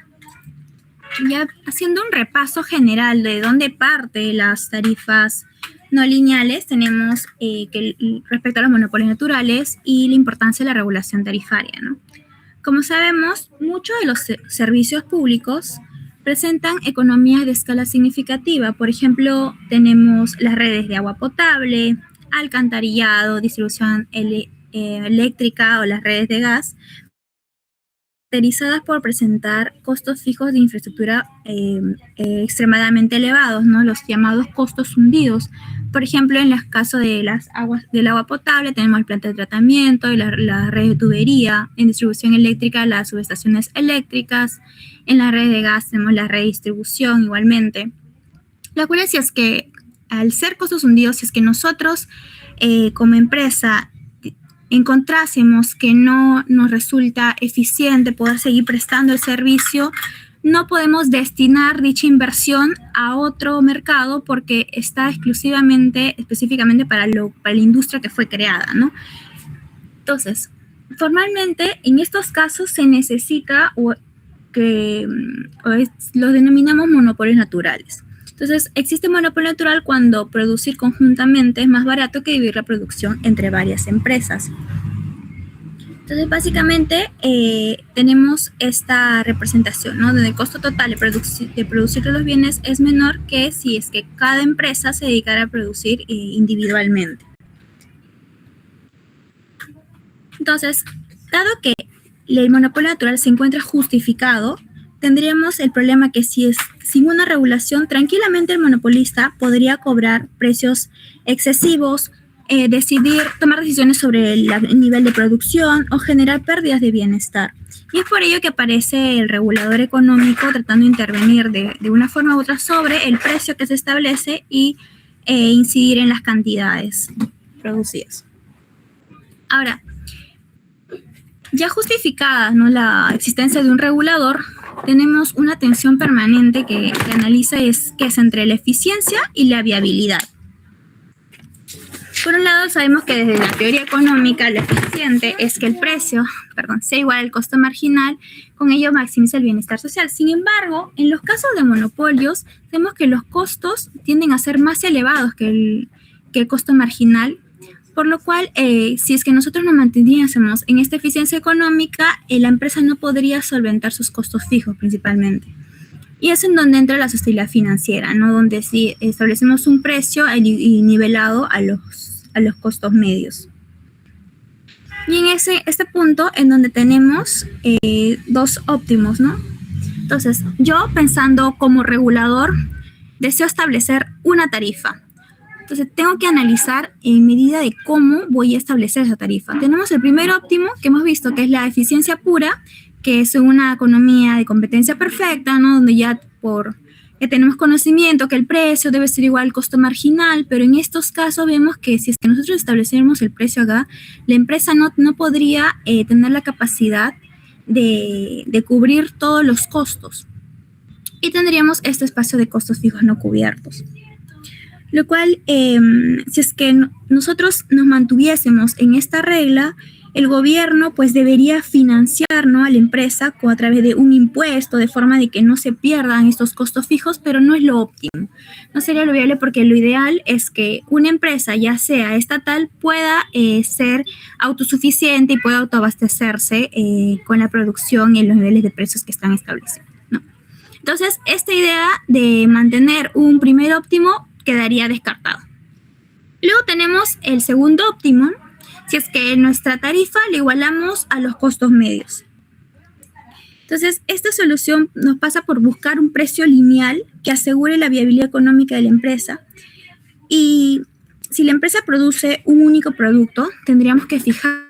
Ya haciendo un repaso general de dónde parte las tarifas no lineales, tenemos que respecto a los monopolios naturales y la importancia de la regulación tarifaria, ¿no? Como sabemos, muchos de los servicios públicos presentan economías de escala significativa. Por ejemplo, tenemos las redes de agua potable, alcantarillado, distribución eléctrica o las redes de gas, caracterizadas por presentar costos fijos de infraestructura extremadamente elevados, ¿no? Los llamados costos hundidos. Por ejemplo, en el caso de del agua potable, tenemos el planta de tratamiento, la red de tubería, en distribución eléctrica, las subestaciones eléctricas, en la red de gas tenemos la red de distribución igualmente. La cual es, si es que al ser costos hundidos, si es que nosotros como empresa encontrásemos que no nos resulta eficiente poder seguir prestando el servicio, no podemos destinar dicha inversión a otro mercado porque está específicamente para la industria que fue creada, ¿no? Entonces, formalmente, en estos casos se necesita los denominamos monopolios naturales. Entonces, existe monopolio natural cuando producir conjuntamente es más barato que dividir la producción entre varias empresas. Entonces, básicamente, tenemos esta representación, ¿no? Donde el costo total de producir los bienes es menor que si es que cada empresa se dedicara a producir individualmente. Entonces, dado que el monopolio natural se encuentra justificado, tendríamos el problema que sin una regulación, tranquilamente el monopolista podría cobrar precios excesivos, tomar decisiones sobre el nivel de producción o generar pérdidas de bienestar. Y es por ello que aparece el regulador económico tratando de intervenir de una forma u otra sobre el precio que se establece y incidir en las cantidades producidas. Ahora, ya justificada, ¿no?, la existencia de un regulador, tenemos una tensión permanente que analiza que es entre la eficiencia y la viabilidad. Por un lado, sabemos que desde la teoría económica lo eficiente es que el precio, sea igual al costo marginal, con ello maximiza el bienestar social. Sin embargo, en los casos de monopolios, vemos que los costos tienden a ser más elevados que el costo marginal, por lo cual, si es que nosotros nos manteniésemos en esta eficiencia económica, la empresa no podría solventar sus costos fijos principalmente. Y es en donde entra la sostenibilidad financiera, ¿no? Donde sí establecemos un precio y nivelado a los costos medios. Y en este punto en donde tenemos dos óptimos, ¿no? Entonces, yo pensando como regulador, deseo establecer una tarifa. Entonces, tengo que analizar en medida de cómo voy a establecer esa tarifa. Tenemos el primer óptimo que hemos visto, que es la eficiencia pura, que es una economía de competencia perfecta, ¿no? Donde ya tenemos conocimiento que el precio debe ser igual al costo marginal, pero en estos casos vemos que si es que nosotros establecemos el precio acá, la empresa no podría tener la capacidad de cubrir todos los costos. Y tendríamos este espacio de costos fijos no cubiertos. Lo cual, si es que nosotros nos mantuviésemos en esta regla, el gobierno pues debería financiar, ¿no?, a la empresa a través de un impuesto, de forma de que no se pierdan estos costos fijos, pero no es lo óptimo. No sería lo viable porque lo ideal es que una empresa, ya sea estatal, pueda ser autosuficiente y pueda autoabastecerse con la producción y los niveles de precios que están establecidos, ¿no? Entonces, esta idea de mantener un primer óptimo quedaría descartado. Luego tenemos el segundo óptimo, si es que nuestra tarifa le igualamos a los costos medios. Entonces, esta solución nos pasa por buscar un precio lineal que asegure la viabilidad económica de la empresa. Y si la empresa produce un único producto, tendríamos que fijar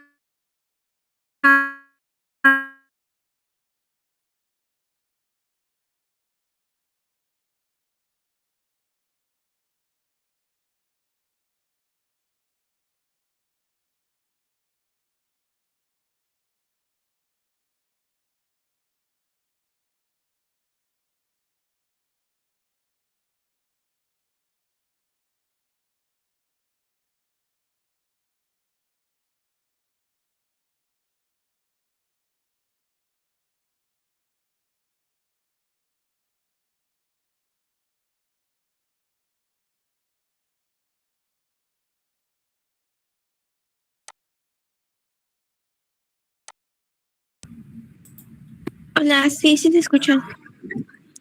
Hola, sí, sí te escucho.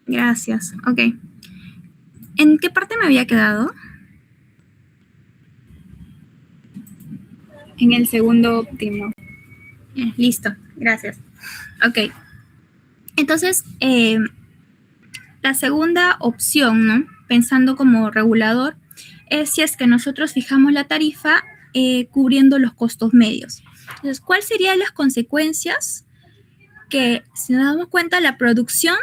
Gracias. Ok. ¿En qué parte me había quedado? En el segundo óptimo. Listo, gracias. Ok. Entonces, la segunda opción, ¿no? Pensando como regulador, es si es que nosotros fijamos la tarifa cubriendo los costos medios. Entonces, ¿cuáles serían las consecuencias? Que si nos damos cuenta, la producción,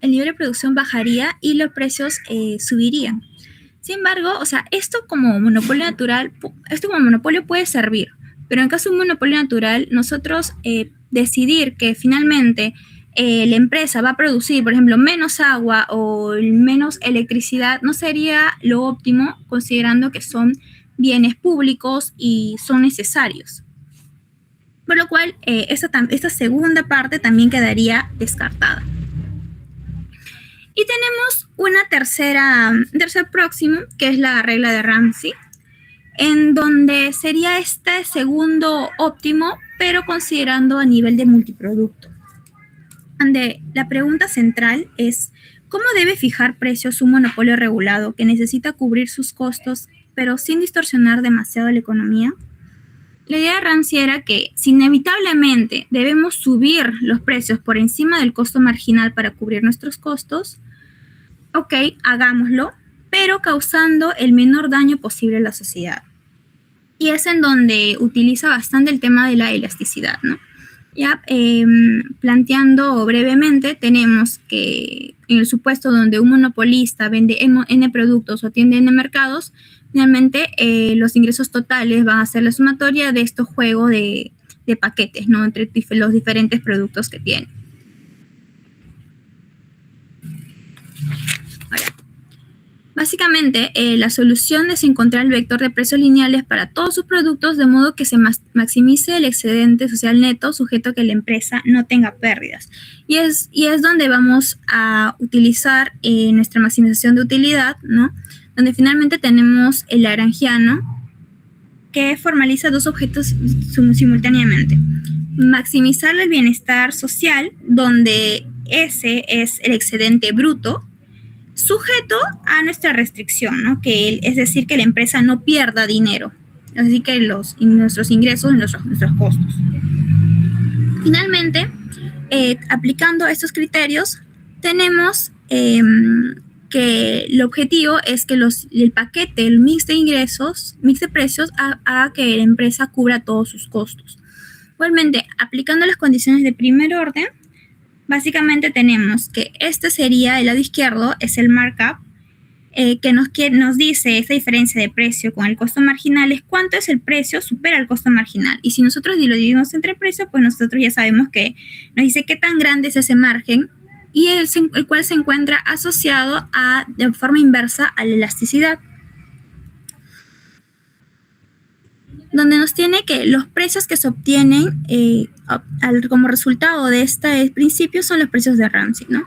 el nivel de producción bajaría y los precios subirían. Sin embargo, o sea, esto como monopolio natural, esto como monopolio puede servir, pero en caso de un monopolio natural, nosotros decidir que finalmente la empresa va a producir, por ejemplo, menos agua o menos electricidad, no sería lo óptimo, considerando que son bienes públicos y son necesarios. Por lo cual, esta segunda parte también quedaría descartada. Y tenemos un tercer próximo, que es la regla de Ramsey, en donde sería este segundo óptimo, pero considerando a nivel de multiproducto. Donde la pregunta central es, ¿cómo debe fijar precios un monopolio regulado que necesita cubrir sus costos, pero sin distorsionar demasiado la economía? La idea de Ramsey era que si inevitablemente debemos subir los precios por encima del costo marginal para cubrir nuestros costos, ok, hagámoslo, pero causando el menor daño posible a la sociedad. Y es en donde utiliza bastante el tema de la elasticidad, ¿no? Ya planteando brevemente, tenemos que en el supuesto donde un monopolista vende N productos o atiende N mercados, finalmente los ingresos totales van a ser la sumatoria de estos juegos de paquetes, ¿no? Entre los diferentes productos que tiene. Ahora, básicamente, la solución es encontrar el vector de precios lineales para todos sus productos de modo que se maximice el excedente social neto sujeto a que la empresa no tenga pérdidas. Y es donde vamos a utilizar nuestra maximización de utilidad, ¿no? Donde finalmente tenemos el lagrangiano que formaliza dos objetos simultáneamente. Maximizar el bienestar social, donde ese es el excedente bruto, sujeto a nuestra restricción, ¿no? Es decir, que la empresa no pierda dinero, así que nuestros ingresos, nuestros costos. Finalmente, aplicando estos criterios, tenemos que el objetivo es que el paquete, el mix de ingresos, mix de precios, haga que la empresa cubra todos sus costos. Igualmente, aplicando las condiciones de primer orden, básicamente tenemos que este sería, el lado izquierdo, es el markup, que nos dice esa diferencia de precio con el costo marginal, es cuánto es el precio, supera el costo marginal. Y si nosotros lo dividimos entre precio, pues nosotros ya sabemos que nos dice qué tan grande es ese margen, y el cual se encuentra asociado de forma inversa a la elasticidad. Donde nos tiene que los precios que se obtienen como resultado de este principio son los precios de Ramsey, ¿no?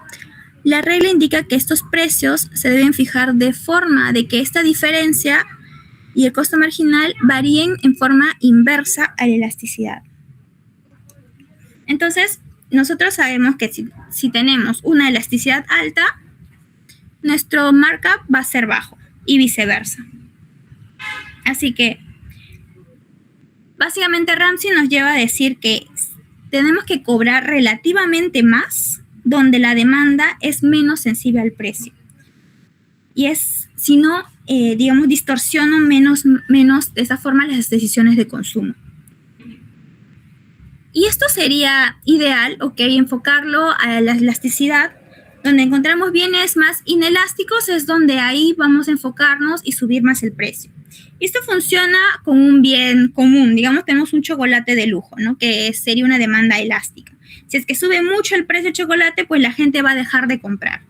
La regla indica que estos precios se deben fijar de forma de que esta diferencia y el costo marginal varíen en forma inversa a la elasticidad. Entonces, nosotros sabemos que si tenemos una elasticidad alta, nuestro markup va a ser bajo y viceversa. Así que, básicamente Ramsey nos lleva a decir que tenemos que cobrar relativamente más donde la demanda es menos sensible al precio. Y si no, distorsiona menos de esa forma las decisiones de consumo. Y esto sería ideal, enfocarlo a la elasticidad, donde encontramos bienes más inelásticos, es donde ahí vamos a enfocarnos y subir más el precio. Y esto funciona con un bien común, digamos, tenemos un chocolate de lujo, ¿no? Que sería una demanda elástica. Si es que sube mucho el precio del chocolate, pues la gente va a dejar de comprar.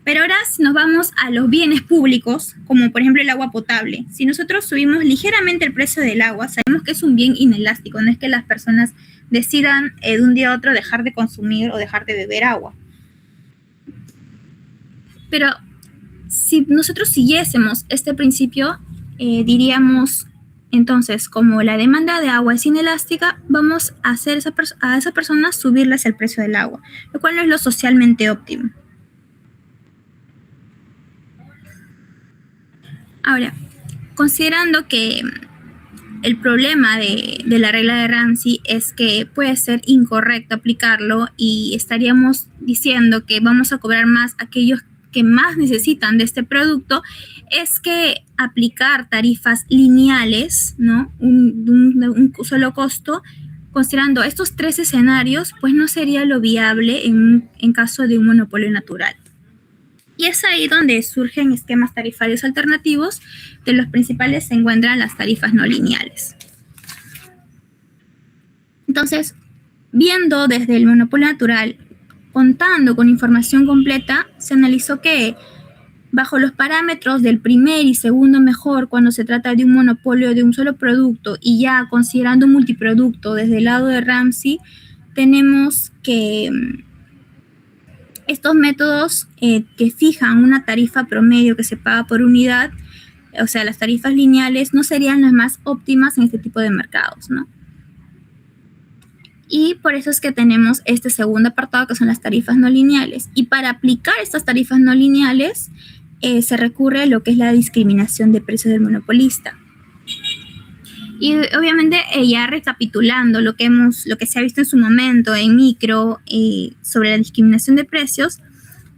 Pero ahora, si nos vamos a los bienes públicos, como por ejemplo el agua potable, si nosotros subimos ligeramente el precio del agua, sabemos que es un bien inelástico, no es que las personas decidan de un día a otro dejar de consumir o dejar de beber agua. Pero si nosotros siguiésemos este principio, diríamos Entonces, como la demanda de agua es inelástica, vamos a hacer a esa persona subirles el precio del agua, lo cual no es lo socialmente óptimo. Ahora, considerando que el problema de la regla de Ramsey es que puede ser incorrecto aplicarlo y estaríamos diciendo que vamos a cobrar más a aquellos que más necesitan de este producto, es que aplicar tarifas lineales, ¿no? Un solo costo, considerando estos 3 escenarios, pues no sería lo viable en caso de un monopolio natural. Y es ahí donde surgen esquemas tarifarios alternativos. De los principales se encuentran las tarifas no lineales. Entonces, viendo desde el monopolio natural, contando con información completa, se analizó que bajo los parámetros del primer y segundo mejor, cuando se trata de un monopolio de un solo producto y ya considerando un multiproducto desde el lado de Ramsey, tenemos que estos métodos que fijan una tarifa promedio que se paga por unidad, o sea, las tarifas lineales, no serían las más óptimas en este tipo de mercados, ¿no? Y por eso es que tenemos este segundo apartado, que son las tarifas no lineales. Y para aplicar estas tarifas no lineales, se recurre a lo que es la discriminación de precios del monopolista. Y obviamente ya recapitulando lo que se ha visto en su momento en micro sobre la discriminación de precios,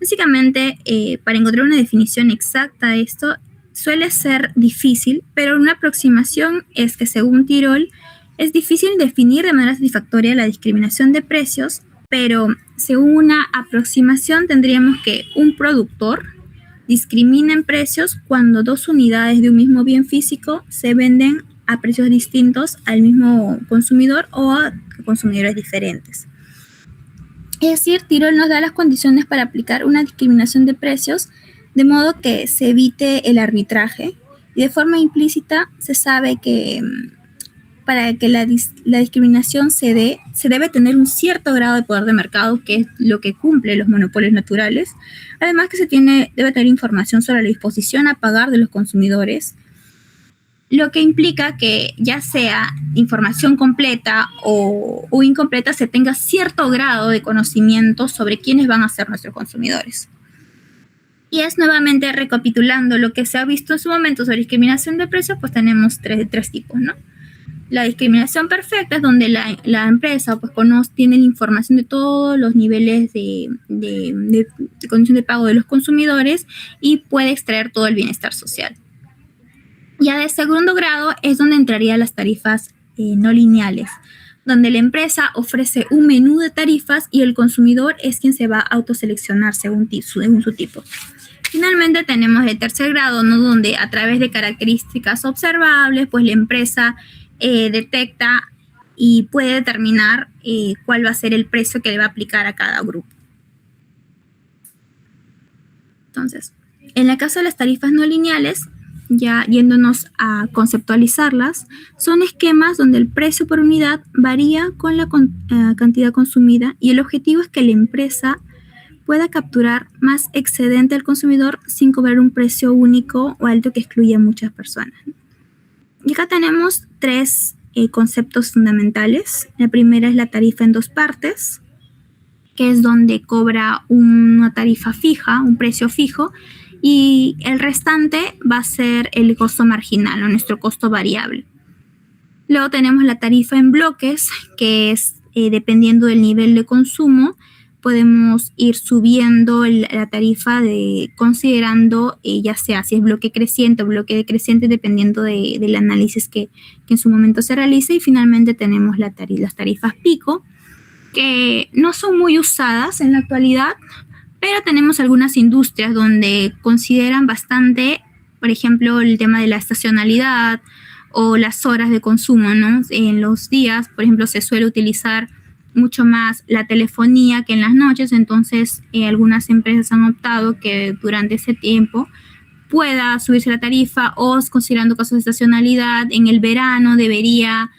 básicamente para encontrar una definición exacta de esto suele ser difícil, pero una aproximación es que según Tirol es difícil definir de manera satisfactoria la discriminación de precios, pero según una aproximación tendríamos que un productor discrimina en precios cuando 2 unidades de un mismo bien físico se venden a precios distintos al mismo consumidor o a consumidores diferentes. Es decir, Tirol nos da las condiciones para aplicar una discriminación de precios de modo que se evite el arbitraje y de forma implícita se sabe que para que la discriminación se dé, se debe tener un cierto grado de poder de mercado, que es lo que cumple los monopolios naturales. Además que debe tener información sobre la disposición a pagar de los consumidores, lo que implica que ya sea información completa o incompleta, se tenga cierto grado de conocimiento sobre quiénes van a ser nuestros consumidores. Y es nuevamente recapitulando lo que se ha visto en su momento sobre discriminación de precios, pues tenemos tres tipos, ¿no? La discriminación perfecta es donde la empresa pues tiene la información de todos los niveles de condición de pago de los consumidores y puede extraer todo el bienestar social. Ya de segundo grado es donde entrarían las tarifas no lineales, donde la empresa ofrece un menú de tarifas y el consumidor es quien se va a autoseleccionar según su tipo. Finalmente tenemos el tercer grado, ¿no? Donde a través de características observables, pues la empresa detecta y puede determinar cuál va a ser el precio que le va a aplicar a cada grupo. Entonces, en el caso de las tarifas no lineales, ya yéndonos a conceptualizarlas, son esquemas donde el precio por unidad varía con la cantidad consumida y el objetivo es que la empresa pueda capturar más excedente al consumidor sin cobrar un precio único o alto que excluya a muchas personas. Y acá tenemos 3 conceptos fundamentales. La primera es la tarifa en 2 partes, que es donde cobra una tarifa fija, un precio fijo, y el restante va a ser el costo marginal o nuestro costo variable. Luego tenemos la tarifa en bloques, que es dependiendo del nivel de consumo, podemos ir subiendo la tarifa considerando ya sea si es bloque creciente o bloque decreciente, dependiendo del análisis que en su momento se realice. Y finalmente tenemos las tarifas pico, que no son muy usadas en la actualidad, pero tenemos algunas industrias donde consideran bastante, por ejemplo, el tema de la estacionalidad o las horas de consumo, ¿no? En los días, por ejemplo, se suele utilizar mucho más la telefonía que en las noches, entonces algunas empresas han optado que durante ese tiempo pueda subirse la tarifa, o considerando casos de estacionalidad, en el verano debería,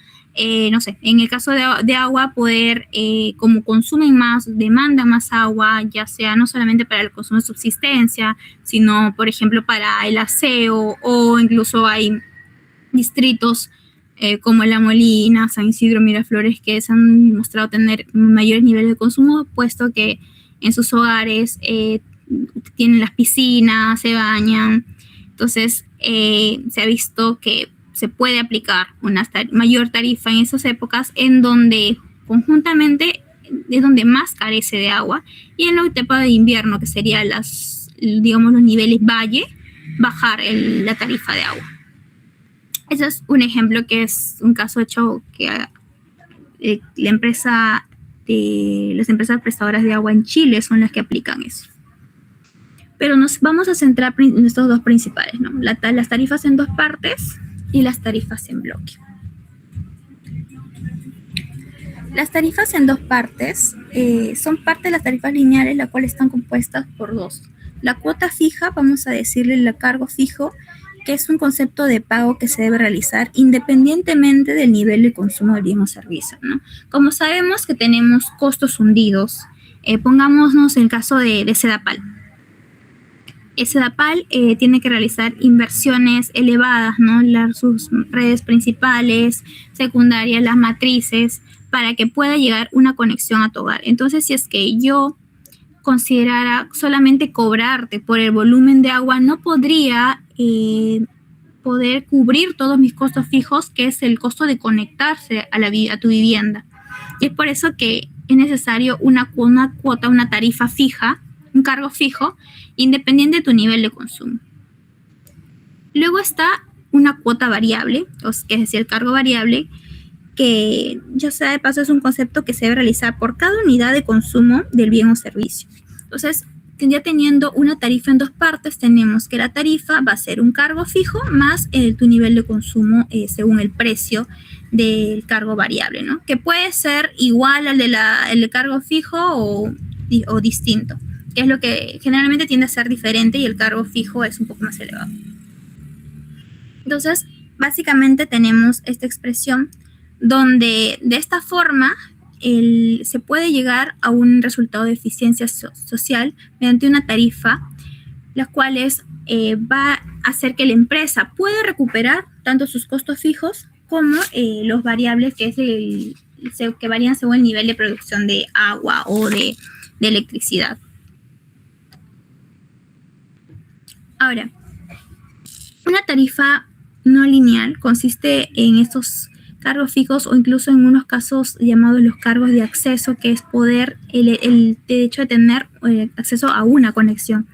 no sé, en el caso de agua, poder, como consumen más, demandan más agua, ya sea no solamente para el consumo de subsistencia, sino, por ejemplo, para el aseo, o incluso hay distritos como La Molina, San Isidro, Miraflores, que se han mostrado tener mayores niveles de consumo, puesto que en sus hogares tienen las piscinas, se bañan. Entonces, se ha visto que se puede aplicar una mayor tarifa en esas épocas en donde conjuntamente es donde más carece de agua, y en la etapa de invierno, que sería los niveles valle, bajar la tarifa de agua. Ese es un ejemplo, que es un caso hecho que las empresas prestadoras de agua en Chile son las que aplican eso. Pero nos vamos a centrar en estos dos principales, ¿no? Las tarifas en dos partes y las tarifas en bloque. Las tarifas en dos partes son parte de las tarifas lineales, las cuales están compuestas por dos. La cuota fija, vamos a decirle el cargo fijo, que es un concepto de pago que se debe realizar independientemente del nivel de consumo del bien o servicio, ¿no? Como sabemos que tenemos costos hundidos, pongámonos el caso de Sedapal. Sedapal tiene que realizar inversiones elevadas, ¿no? Sus redes principales, secundarias, las matrices, para que pueda llegar una conexión a tu hogar. Entonces, si es que yo considerara solamente cobrarte por el volumen de agua, no podría poder cubrir todos mis costos fijos, que es el costo de conectarse a tu vivienda. Y es por eso que es necesario una cuota, una tarifa fija, un cargo fijo, independiente de tu nivel de consumo. Luego está una cuota variable, que es decir, el cargo variable, que ya sea de paso es un concepto que se debe realizar por cada unidad de consumo del bien o servicio. Entonces, ya teniendo una tarifa en dos partes, tenemos que la tarifa va a ser un cargo fijo más tu nivel de consumo según el precio del cargo variable, ¿no? Que puede ser igual al el cargo fijo o distinto, que es lo que generalmente tiende a ser diferente, y el cargo fijo es un poco más elevado. Entonces, básicamente tenemos esta expresión donde de esta forma se puede llegar a un resultado de eficiencia social mediante una tarifa, la cual va a hacer que la empresa pueda recuperar tanto sus costos fijos como los variables que varían según el nivel de producción de agua o de electricidad. Ahora, una tarifa no lineal consiste en estos cargos fijos, o incluso en unos casos llamados los cargos de acceso, que es el derecho de tener acceso a una conexión.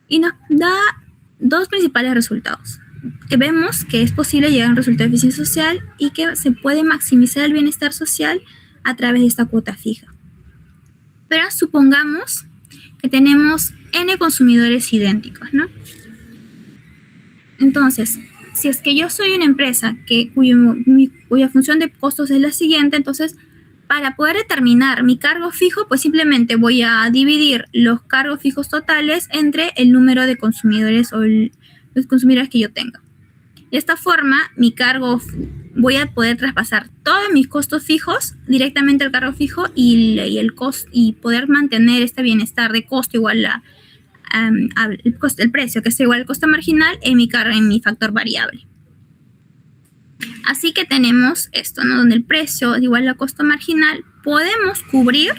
Y nos da dos principales resultados. Que vemos que es posible llegar a un resultado de eficiencia social y que se puede maximizar el bienestar social a través de esta cuota fija. Pero supongamos que tenemos N consumidores idénticos, ¿no? Entonces, si es que yo soy una empresa cuya función de costos es la siguiente, entonces, para poder determinar mi cargo fijo, pues simplemente voy a dividir los cargos fijos totales entre el número de consumidores o los consumidores que yo tenga. De esta forma, voy a poder traspasar todos mis costos fijos directamente al cargo fijo y poder mantener este bienestar de costo igual el precio, que es igual al costo marginal en mi factor variable. Así que tenemos esto, ¿no? Donde el precio es igual al costo marginal, podemos cubrir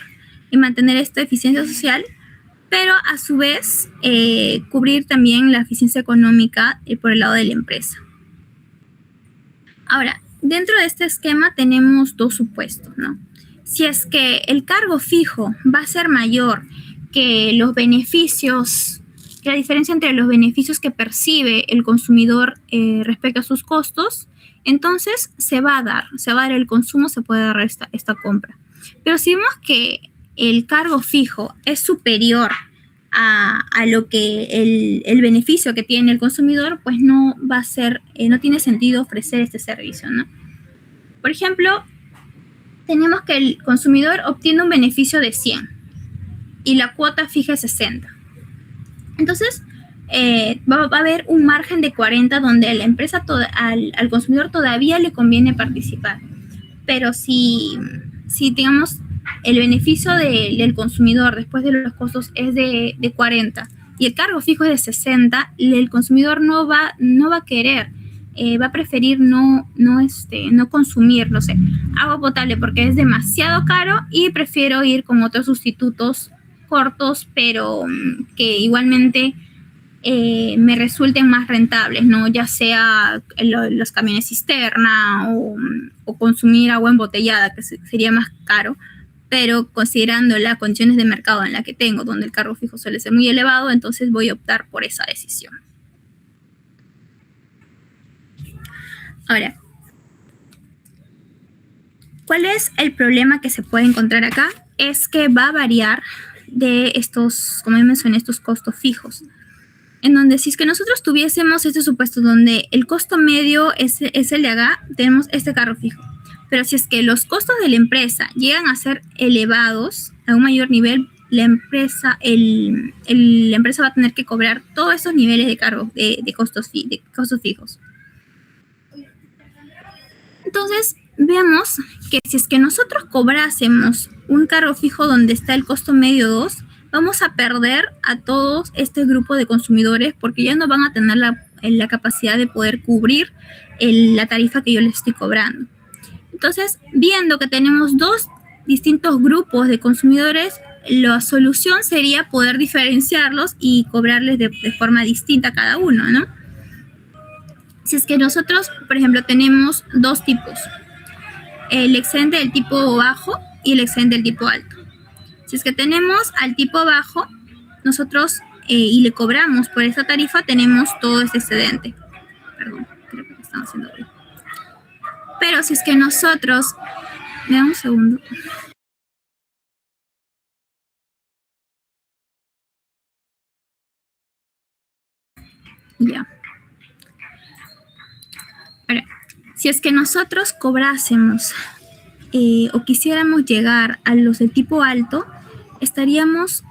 y mantener esta eficiencia social, pero a su vez cubrir también la eficiencia económica por el lado de la empresa. Ahora, dentro de este esquema tenemos dos supuestos, ¿no? Si es que el cargo fijo va a ser mayor que los beneficios, que la diferencia entre los beneficios que percibe el consumidor respecto a sus costos, entonces se va a dar el consumo, se puede dar esta compra. Pero si vemos que el cargo fijo es superior a lo que el beneficio que tiene el consumidor, pues no tiene sentido ofrecer este servicio, ¿no? Por ejemplo, tenemos que el consumidor obtiene un beneficio de 100 y la cuota fija es 60. Entonces, va a haber un margen de 40 donde a la empresa, al consumidor todavía le conviene participar. Pero si digamos, el beneficio del consumidor después de los costos es de 40 y el cargo fijo es de 60, el consumidor no va a querer va a preferir no consumir, no sé, agua potable porque es demasiado caro y prefiero ir con otros sustitutos cortos, pero que igualmente me resulten más rentables, ¿no? Ya sea los camiones cisterna o consumir agua embotellada, que sería más caro, pero considerando las condiciones de mercado en la que tengo, donde el cargo fijo suele ser muy elevado, entonces voy a optar por esa decisión. Ahora, ¿cuál es el problema que se puede encontrar acá? Es que va a variar de estos, como ya mencioné, estos costos fijos. En donde si es que nosotros tuviésemos este supuesto donde el costo medio es el de acá, tenemos este cargo fijo. Pero si es que los costos de la empresa llegan a ser elevados a un mayor nivel, la empresa va a tener que cobrar todos esos niveles de cargos, de costos fijos. Entonces, veamos que si es que nosotros cobrásemos un cargo fijo donde está el costo medio 2, vamos a perder a todo este grupo de consumidores porque ya no van a tener la capacidad de poder cubrir la tarifa que yo les estoy cobrando. Entonces, viendo que tenemos dos distintos grupos de consumidores, la solución sería poder diferenciarlos y cobrarles de forma distinta a cada uno, ¿no? Si es que nosotros, por ejemplo, tenemos dos tipos, el excedente del tipo bajo y el excedente del tipo alto. Si es que tenemos al tipo bajo, nosotros y le cobramos por esta tarifa, tenemos todo este excedente. Perdón, creo que estamos haciendo bien. Pero si es que nosotros, me da un segundo. Ya. Ahora, si es que nosotros cobrásemos o quisiéramos llegar a los de tipo alto, estaríamos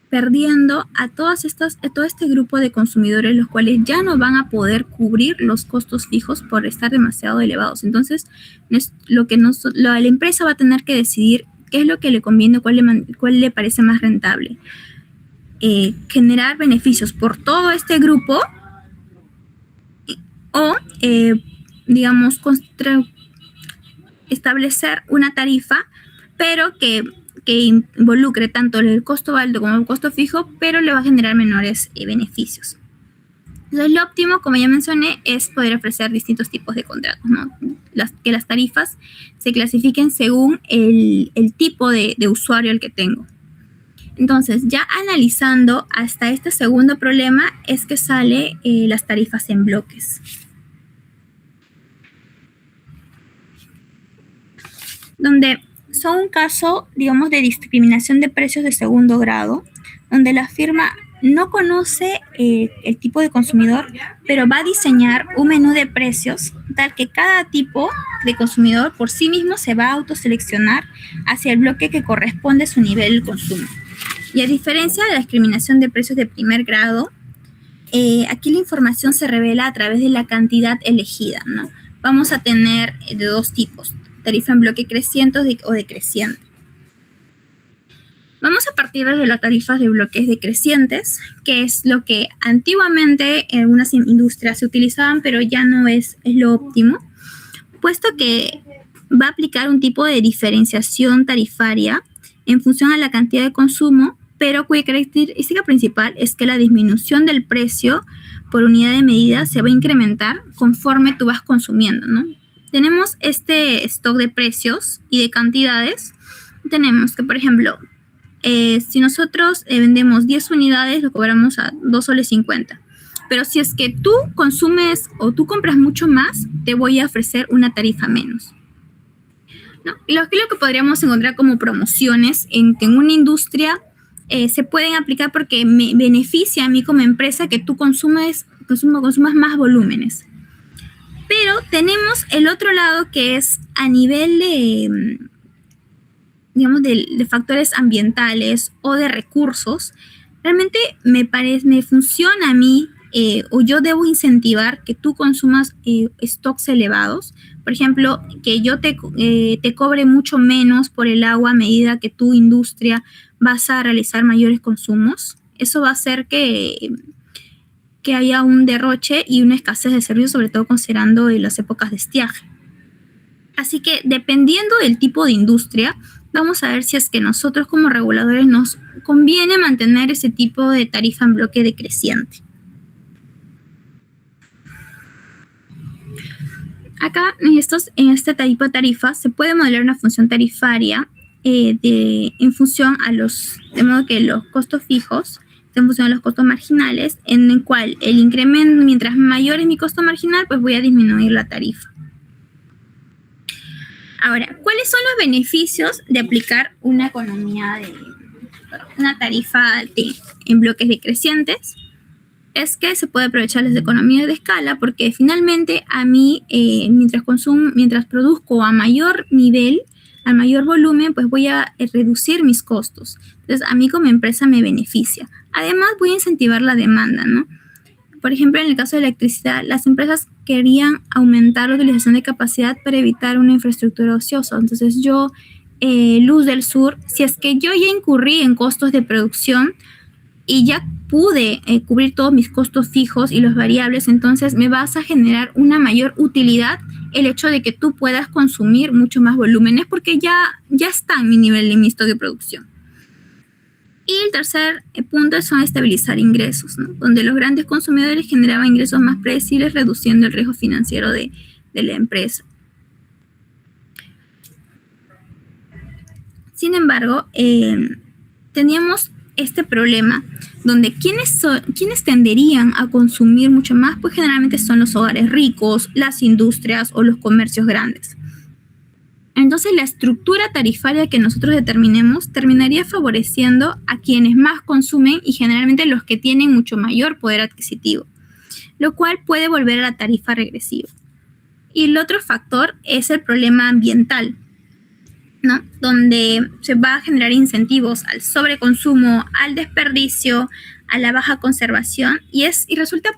perdiendo a todo este grupo de consumidores, los cuales ya no van a poder cubrir los costos fijos por estar demasiado elevados. Entonces, la empresa va a tener que decidir qué es lo que le conviene, cuál le parece más rentable. Generar beneficios por todo este grupo o, digamos, establecer una tarifa, pero que involucre tanto el costo alto como el costo fijo, pero le va a generar menores beneficios. Entonces, lo óptimo, como ya mencioné, es poder ofrecer distintos tipos de contratos, ¿no? Que las tarifas se clasifiquen según el tipo de usuario al que tengo. Entonces, ya analizando hasta este segundo problema, es que sale las tarifas en bloques. Donde son un caso, digamos, de discriminación de precios de segundo grado, donde la firma no conoce el tipo de consumidor, pero va a diseñar un menú de precios tal que cada tipo de consumidor por sí mismo se va a autoseleccionar hacia el bloque que corresponde a su nivel de consumo. Y a diferencia de la discriminación de precios de primer grado, aquí la información se revela a través de la cantidad elegida, ¿no? Vamos a tener de dos tipos, tarifa en bloque creciente o decreciente. Vamos a partir de las tarifas de bloques decrecientes, que es lo que antiguamente en algunas industrias se utilizaban, pero ya no es lo óptimo, puesto que va a aplicar un tipo de diferenciación tarifaria en función a la cantidad de consumo, pero cuya característica principal es que la disminución del precio por unidad de medida se va a incrementar conforme tú vas consumiendo, ¿no? Tenemos este stock de precios y de cantidades. Tenemos que, por ejemplo, si nosotros vendemos 10 unidades, lo cobramos a 2,50 soles. Pero si es que tú consumes o tú compras mucho más, te voy a ofrecer una tarifa menos, ¿no? Y lo que podríamos encontrar como promociones en una industria se pueden aplicar porque me beneficia a mí como empresa que tú consumas más volúmenes. Pero tenemos el otro lado que es a nivel de, digamos, de factores ambientales o de recursos. Realmente me funciona a mí o yo debo incentivar que tú consumas stocks elevados. Por ejemplo, que yo te cobre mucho menos por el agua a medida que tu industria vas a realizar mayores consumos. Eso va a hacer que que haya un derroche y una escasez de servicios, sobre todo considerando las épocas de estiaje. Así que dependiendo del tipo de industria, vamos a ver si es que nosotros como reguladores nos conviene mantener ese tipo de tarifa en bloque decreciente. Acá en este tipo de tarifa se puede modelar una función tarifaria en función de modo que los costos fijos en función de los costos marginales, en el cual el incremento, mientras mayor es mi costo marginal, pues voy a disminuir la tarifa. Ahora, ¿cuáles son los beneficios de aplicar una tarifa en bloques decrecientes? Es que se puede aprovechar las economías de escala, porque finalmente a mí, mientras produzco a mayor nivel, a mayor volumen, pues voy a reducir mis costos. Entonces, a mí como empresa me beneficia. Además, voy a incentivar la demanda, ¿no? Por ejemplo, en el caso de electricidad, las empresas querían aumentar la utilización de capacidad para evitar una infraestructura ociosa. Entonces, yo, Luz del Sur, si es que yo ya incurrí en costos de producción y ya pude cubrir todos mis costos fijos y los variables, entonces me vas a generar una mayor utilidad el hecho de que tú puedas consumir mucho más volúmenes porque ya está en mi nivel de stock de producción. Y el tercer punto son estabilizar ingresos, ¿no? Donde los grandes consumidores generaban ingresos más predecibles, reduciendo el riesgo financiero de la empresa. Sin embargo, teníamos este problema donde ¿quiénes tenderían a consumir mucho más? Pues generalmente son los hogares ricos, las industrias o los comercios grandes. Entonces la estructura tarifaria que nosotros determinemos terminaría favoreciendo a quienes más consumen y generalmente los que tienen mucho mayor poder adquisitivo, lo cual puede volver a la tarifa regresiva. Y el otro factor es el problema ambiental, ¿no? Donde se va a generar incentivos al sobreconsumo, al desperdicio, a la baja conservación y resulta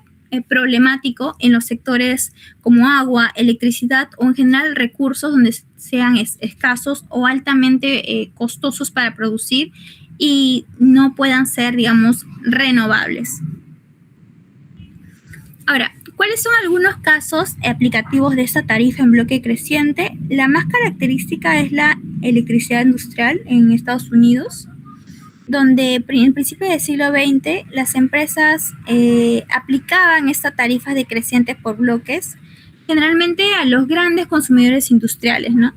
problemático en los sectores como agua, electricidad o en general recursos donde sean escasos o altamente costosos para producir y no puedan ser, digamos, renovables. Ahora, ¿cuáles son algunos casos aplicativos de esta tarifa en bloque creciente? La más característica es la electricidad industrial en Estados Unidos, donde en principio del siglo XX las empresas aplicaban estas tarifas decrecientes por bloques, generalmente a los grandes consumidores industriales, ¿no?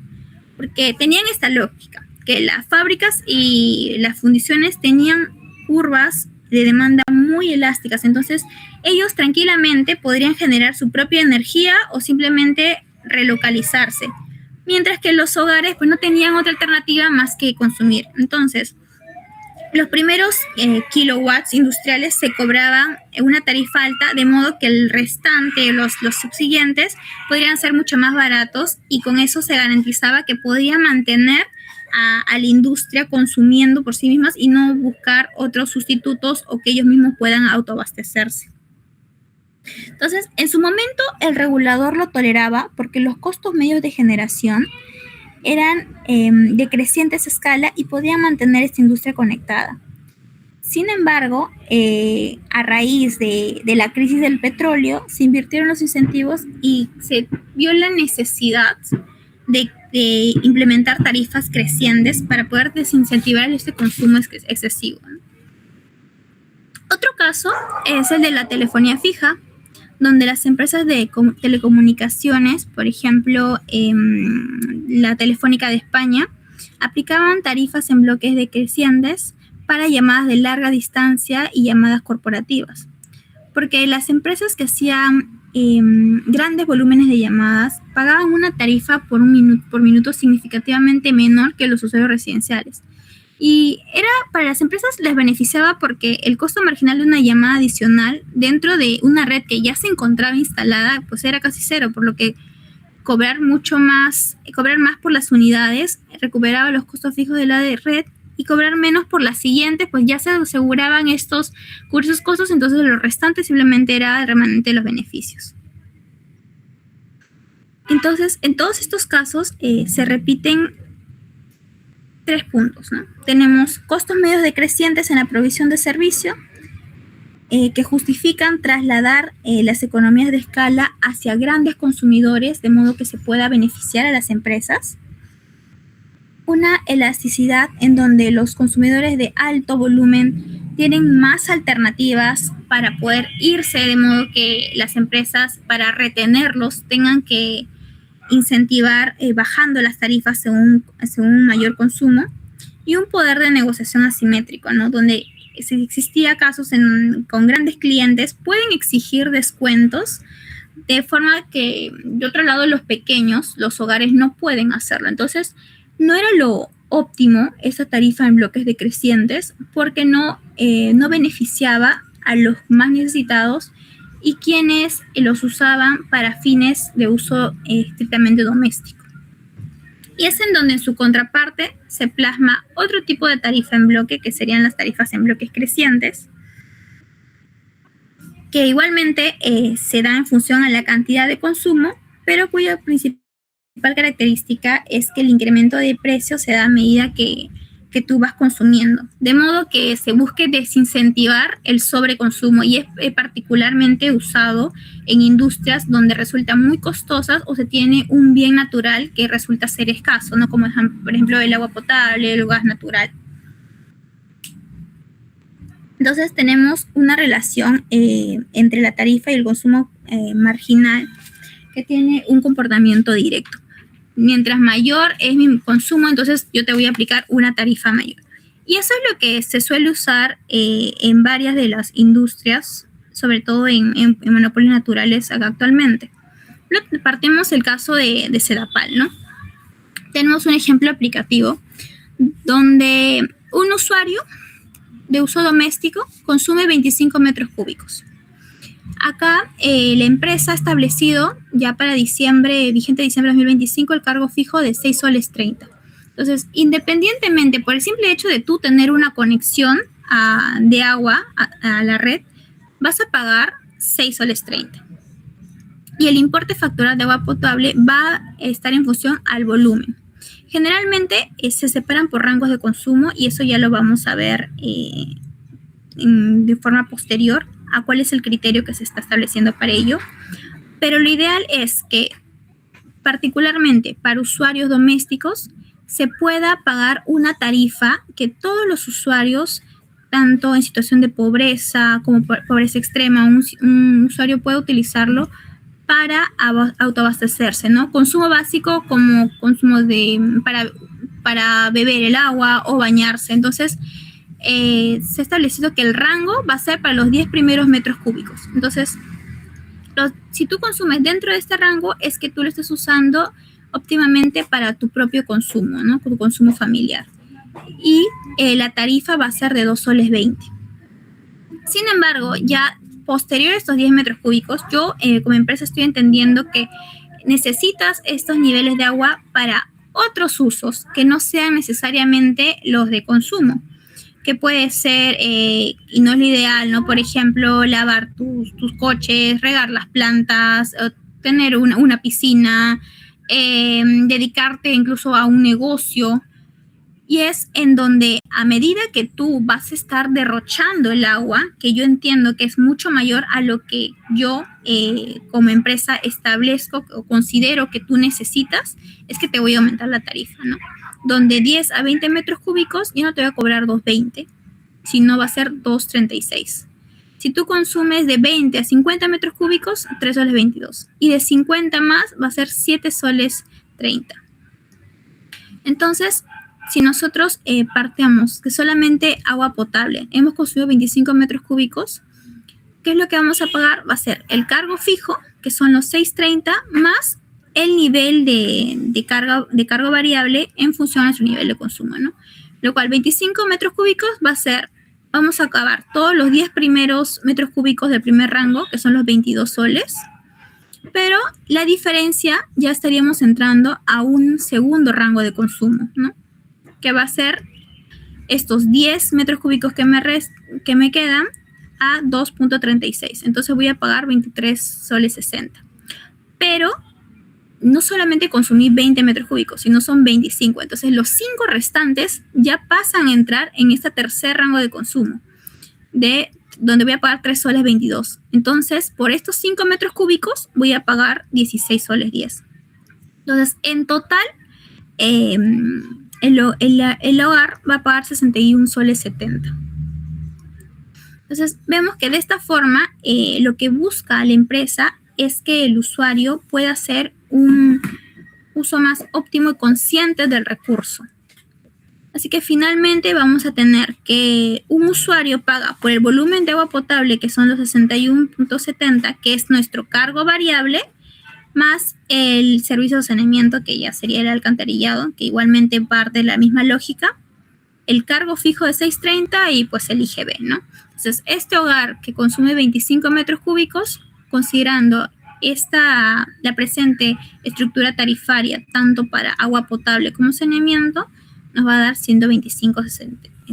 Porque tenían esta lógica, que las fábricas y las fundiciones tenían curvas de demanda muy elásticas, entonces ellos tranquilamente podrían generar su propia energía o simplemente relocalizarse, mientras que los hogares pues no tenían otra alternativa más que consumir. Entonces, los primeros kilowatts industriales se cobraban una tarifa alta, de modo que el restante, los subsiguientes, podrían ser mucho más baratos y con eso se garantizaba que podía mantener a la industria consumiendo por sí mismas y no buscar otros sustitutos o que ellos mismos puedan autoabastecerse. Entonces, en su momento el regulador lo toleraba porque los costos medios de generación eran de crecientes escala y podían mantener esta industria conectada. Sin embargo, a raíz de la crisis del petróleo, se invirtieron los incentivos y se vio la necesidad de implementar tarifas crecientes para poder desincentivar este consumo excesivo, ¿no? Otro caso es el de la telefonía fija, donde las empresas de telecomunicaciones, por ejemplo, la Telefónica de España, aplicaban tarifas en bloques decrecientes para llamadas de larga distancia y llamadas corporativas. Porque las empresas que hacían grandes volúmenes de llamadas pagaban una tarifa por minuto significativamente menor que los usuarios residenciales. Y para las empresas les beneficiaba porque el costo marginal de una llamada adicional dentro de una red que ya se encontraba instalada, pues era casi cero, por lo que cobrar más por las unidades recuperaba los costos fijos de la red y cobrar menos por las siguientes, pues ya se aseguraban estos costos, entonces lo restante simplemente era el remanente de los beneficios. Entonces, en todos estos casos se repiten 3 puntos, ¿no? Tenemos costos medios decrecientes en la provisión de servicio, que justifican trasladar las economías de escala hacia grandes consumidores de modo que se pueda beneficiar a las empresas. Una elasticidad en donde los consumidores de alto volumen tienen más alternativas para poder irse, de modo que las empresas, para retenerlos, tengan que incentivar bajando las tarifas según un mayor consumo. Y un poder de negociación asimétrico, ¿no? Donde si existía casos con grandes clientes, pueden exigir descuentos de forma que, de otro lado, los pequeños, los hogares, no pueden hacerlo. Entonces, no era lo óptimo esa tarifa en bloques decrecientes porque no beneficiaba a los más necesitados y quienes los usaban para fines de uso estrictamente doméstico. Y es en donde en su contraparte se plasma otro tipo de tarifa en bloque, que serían las tarifas en bloques crecientes, que igualmente se da en función a la cantidad de consumo, pero cuya principal característica es que el incremento de precio se da a medida que tú vas consumiendo, de modo que se busque desincentivar el sobreconsumo y es particularmente usado en industrias donde resultan muy costosas o se tiene un bien natural que resulta ser escaso, ¿no? Como por ejemplo el agua potable, el gas natural. Entonces tenemos una relación entre la tarifa y el consumo marginal que tiene un comportamiento directo. Mientras mayor es mi consumo, entonces yo te voy a aplicar una tarifa mayor. Y eso es lo que se suele usar en varias de las industrias, sobre todo en monopolios naturales actualmente. Partimos el caso de Sedapal, ¿no? Tenemos un ejemplo aplicativo donde un usuario de uso doméstico consume 25 metros cúbicos. Acá la empresa ha establecido ya para vigente diciembre de 2025, el cargo fijo de 6 soles 30. Entonces, independientemente, por el simple hecho de tú tener una conexión de agua a la red, vas a pagar 6 soles 30. Y el importe factural de agua potable va a estar en función al volumen. Generalmente se separan por rangos de consumo y eso ya lo vamos a ver de forma posterior a cuál es el criterio que se está estableciendo para ello. Pero lo ideal es que, particularmente para usuarios domésticos, se pueda pagar una tarifa que todos los usuarios, tanto en situación de pobreza como pobreza extrema, un usuario puede utilizarlo para autoabastecerse, ¿no? Consumo básico como consumo para beber el agua o bañarse. Entonces, se ha establecido que el rango va a ser para los 10 primeros metros cúbicos. Entonces, si tú consumes dentro de este rango, es que tú lo estás usando óptimamente para tu propio consumo, ¿no? Tu consumo familiar. Y la tarifa va a ser de 2 soles 20. Sin embargo, ya posterior a estos 10 metros cúbicos, yo como empresa estoy entendiendo que necesitas estos niveles de agua para otros usos que no sean necesariamente los de consumo, que puede ser, y no es lo ideal, ¿no? Por ejemplo, lavar tus coches, regar las plantas, tener una piscina, dedicarte incluso a un negocio. Y es en donde a medida que tú vas a estar derrochando el agua, que yo entiendo que es mucho mayor a lo que yo como empresa establezco o considero que tú necesitas, es que te voy a aumentar la tarifa, ¿no? Donde 10 a 20 metros cúbicos yo no te voy a cobrar 2.20, sino va a ser 2.36. Si tú consumes de 20 a 50 metros cúbicos, 3 soles 22. Y de 50 más va a ser 7 soles 30. Entonces, si nosotros partimos que solamente agua potable, hemos consumido 25 metros cúbicos, ¿qué es lo que vamos a pagar? Va a ser el cargo fijo, que son los 6.30, más el nivel de cargo variable en función a su nivel de consumo, ¿no? Lo cual 25 metros cúbicos va a ser, vamos a acabar todos los 10 primeros metros cúbicos del primer rango, que son los 22 soles, pero la diferencia ya estaríamos entrando a un segundo rango de consumo, ¿no? Que va a ser estos 10 metros cúbicos que me quedan a 2.36. Entonces voy a pagar 23 soles 60. Pero no solamente consumí 20 metros cúbicos, sino son 25. Entonces los 5 restantes ya pasan a entrar en este tercer rango de consumo de donde voy a pagar 3 soles 22. Entonces, por estos 5 metros cúbicos voy a pagar 16 soles 10. Entonces, en total, el hogar va a pagar 61 soles 70. Entonces, vemos que de esta forma, lo que busca la empresa es que el usuario pueda hacer un uso más óptimo y consciente del recurso. Así que finalmente vamos a tener que un usuario paga por el volumen de agua potable, que son los 61.70, que es nuestro cargo variable, más el servicio de saneamiento, que ya sería el alcantarillado, que igualmente parte de la misma lógica, el cargo fijo de 6.30 y pues el IGB, ¿no? Entonces, este hogar que consume 25 metros cúbicos, considerando la presente estructura tarifaria, tanto para agua potable como saneamiento, nos va a dar 125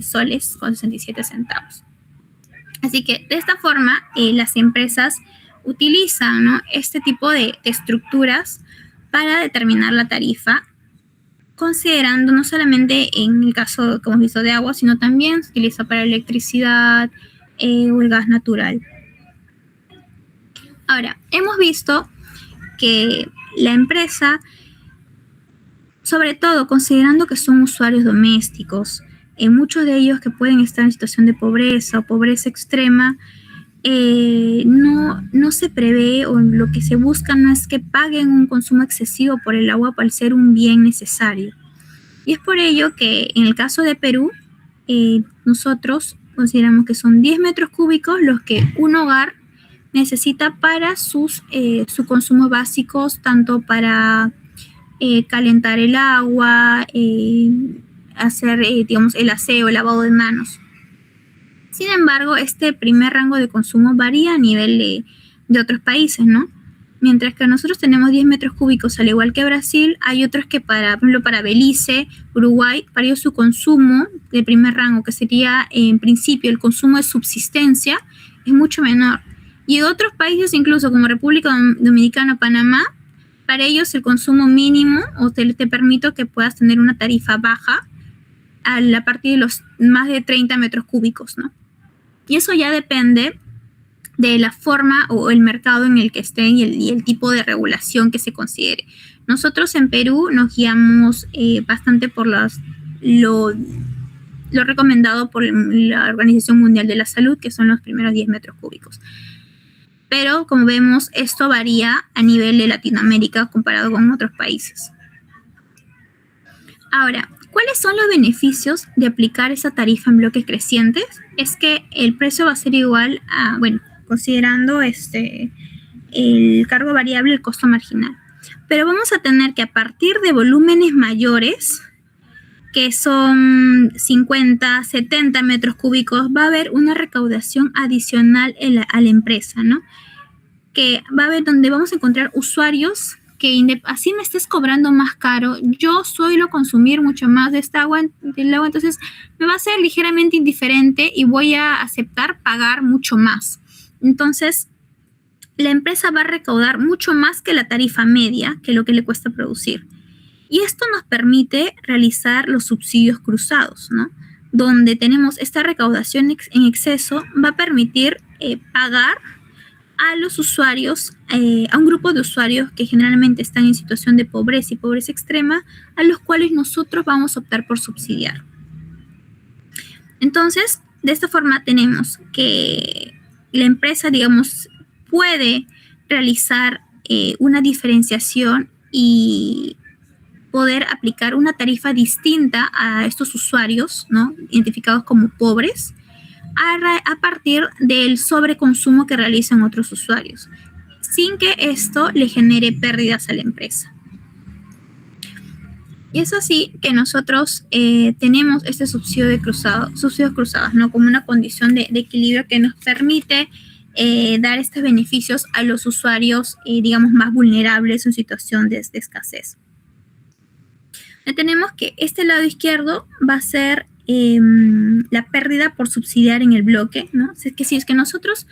soles con 67 centavos. Así que de esta forma las empresas utilizan, ¿no?, este tipo de estructuras para determinar la tarifa, considerando no solamente en el caso, como hemos visto, de agua, sino también se utiliza para electricidad o el gas natural. Ahora, hemos visto que la empresa, sobre todo considerando que son usuarios domésticos, muchos de ellos que pueden estar en situación de pobreza o pobreza extrema, no se prevé, o lo que se busca no es que paguen un consumo excesivo por el agua al ser un bien necesario. Y es por ello que en el caso de Perú, nosotros consideramos que son 10 metros cúbicos los que un hogar necesita para sus consumos básicos, tanto para calentar el agua, hacer, digamos, el aseo, el lavado de manos. Sin embargo, este primer rango de consumo varía a nivel de otros países, ¿no? Mientras que nosotros tenemos 10 metros cúbicos, al igual que Brasil, hay otros que por ejemplo, para Belice, Uruguay, para ellos su consumo de primer rango, que sería en principio el consumo de subsistencia, es mucho menor. Y otros países, incluso como República Dominicana, Panamá, para ellos el consumo mínimo, o te permito que puedas tener una tarifa baja a partir de los más de 30 metros cúbicos, ¿no? Y eso ya depende de la forma o el mercado en el que estén y el tipo de regulación que se considere. Nosotros en Perú nos guiamos bastante por lo recomendado por la Organización Mundial de la Salud, que son los primeros 10 metros cúbicos. Pero como vemos, esto varía a nivel de Latinoamérica comparado con otros países. Ahora, ¿cuáles son los beneficios de aplicar esa tarifa en bloques crecientes? Es que el precio va a ser igual a, bueno, considerando el cargo variable, el costo marginal. Pero vamos a tener que a partir de volúmenes mayores, que son 50, 70 metros cúbicos, va a haber una recaudación adicional a la empresa, ¿no? Que va a haber donde vamos a encontrar usuarios que así me estés cobrando más caro, yo suelo consumir mucho más de esta agua, entonces me va a ser ligeramente indiferente y voy a aceptar pagar mucho más. Entonces, la empresa va a recaudar mucho más que la tarifa media, que lo que le cuesta producir. Y esto nos permite realizar los subsidios cruzados, ¿no? Donde tenemos esta recaudación en exceso, va a permitir pagar a los usuarios, a un grupo de usuarios que generalmente están en situación de pobreza y pobreza extrema, a los cuales nosotros vamos a optar por subsidiar. Entonces, de esta forma tenemos que la empresa, digamos, puede realizar una diferenciación y poder aplicar una tarifa distinta a estos usuarios, ¿no?, identificados como pobres, a partir del sobreconsumo que realizan otros usuarios, sin que esto le genere pérdidas a la empresa. Y es así que nosotros tenemos este subsidios cruzados, ¿no?, como una condición de equilibrio que nos permite dar estos beneficios a los usuarios, digamos, más vulnerables en situación de escasez. Tenemos que este lado izquierdo va a ser la pérdida por subsidiar en el bloque, ¿no? Es que si es que nosotros,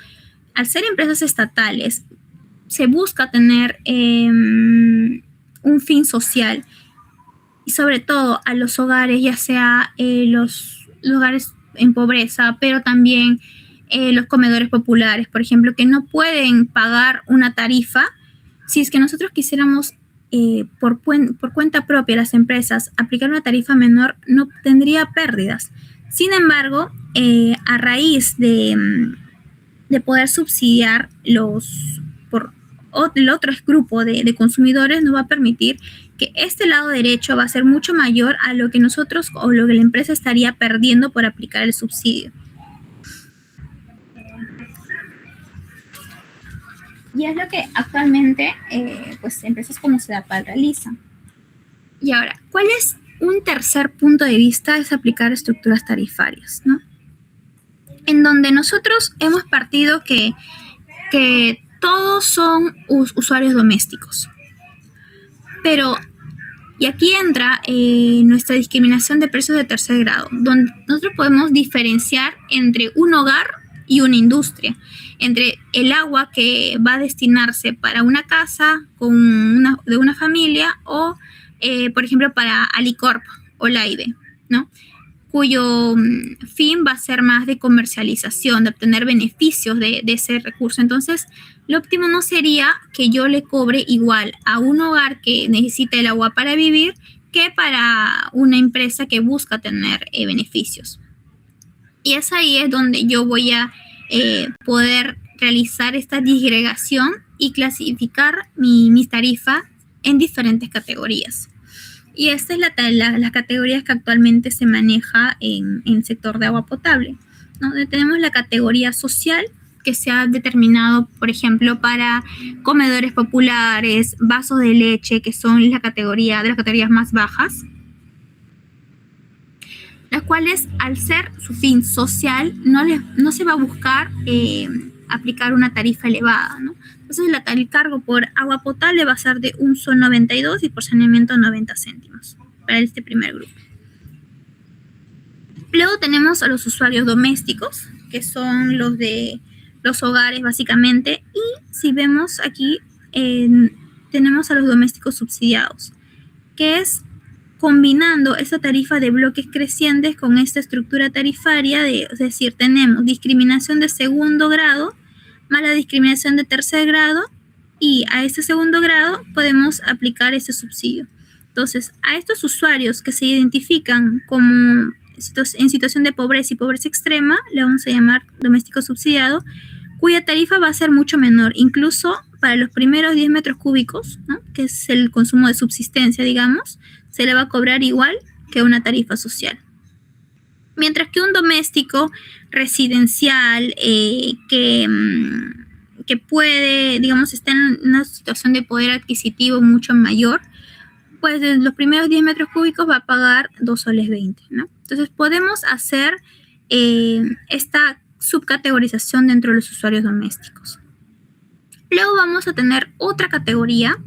al ser empresas estatales, se busca tener un fin social, y sobre todo a los hogares, ya sea los hogares en pobreza, pero también los comedores populares, por ejemplo, que no pueden pagar una tarifa. Si es que nosotros quisiéramos por cuenta propia las empresas aplicar una tarifa menor, no tendría pérdidas. Sin embargo, a raíz de poder subsidiar el otro grupo de consumidores, nos va a permitir que este lado derecho va a ser mucho mayor a lo que nosotros o lo que la empresa estaría perdiendo por aplicar el subsidio. Y es lo que actualmente pues empresas como Sedapal realizan. Y ahora, ¿cuál es un tercer punto de vista? Es aplicar estructuras tarifarias, ¿no? En donde nosotros hemos partido que todos son usuarios domésticos. Pero, y aquí entra nuestra discriminación de precios de tercer grado, donde nosotros podemos diferenciar entre un hogar y una industria, entre el agua que va a destinarse para una casa de una familia o, por ejemplo, para Alicorp o Laibe, ¿no? Cuyo fin va a ser más de comercialización, de obtener beneficios de ese recurso. Entonces, lo óptimo no sería que yo le cobre igual a un hogar que necesita el agua para vivir que para una empresa que busca tener beneficios. Y es ahí es donde yo voy a poder realizar esta disgregación y clasificar mis tarifas en diferentes categorías. Y esta es las categorías que actualmente se maneja en el sector de agua potable, ¿no? Tenemos la categoría social, que se ha determinado, por ejemplo, para comedores populares, vasos de leche, que son la categoría de las categorías más bajas, las cuales, al ser su fin social, no se va a buscar aplicar una tarifa elevada, ¿no? Entonces, el cargo por agua potable va a ser de un sol 92 y por saneamiento 90 céntimos para este primer grupo. Luego tenemos a los usuarios domésticos, que son los de los hogares básicamente, y si vemos aquí tenemos a los domésticos subsidiados, que es combinando esta tarifa de bloques crecientes con esta estructura tarifaria, es decir, tenemos discriminación de segundo grado más la discriminación de tercer grado, y a este segundo grado podemos aplicar ese subsidio. Entonces, a estos usuarios que se identifican como en situación de pobreza y pobreza extrema, le vamos a llamar doméstico subsidiado, cuya tarifa va a ser mucho menor, incluso para los primeros 10 metros cúbicos, ¿no? Que es el consumo de subsistencia, digamos, se le va a cobrar igual que una tarifa social. Mientras que un doméstico residencial que puede, digamos, está en una situación de poder adquisitivo mucho mayor, pues en los primeros 10 metros cúbicos va a pagar 2 soles 20, ¿no? Entonces podemos hacer esta subcategorización dentro de los usuarios domésticos. Luego vamos a tener otra categoría,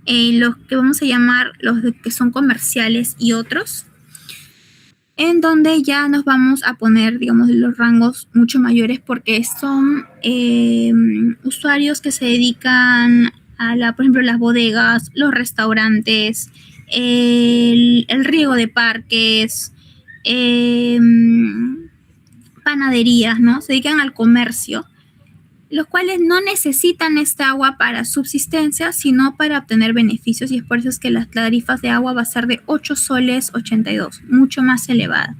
los que vamos a llamar los que son comerciales y otros, en donde ya nos vamos a poner, digamos, los rangos mucho mayores, porque son usuarios que se dedican a, por ejemplo, las bodegas, los restaurantes, el riego de parques, panaderías, ¿no? Se dedican al comercio, los cuales no necesitan esta agua para subsistencia, sino para obtener beneficios, y es por eso es que las tarifas de agua va a ser de 8 soles 82, mucho más elevada.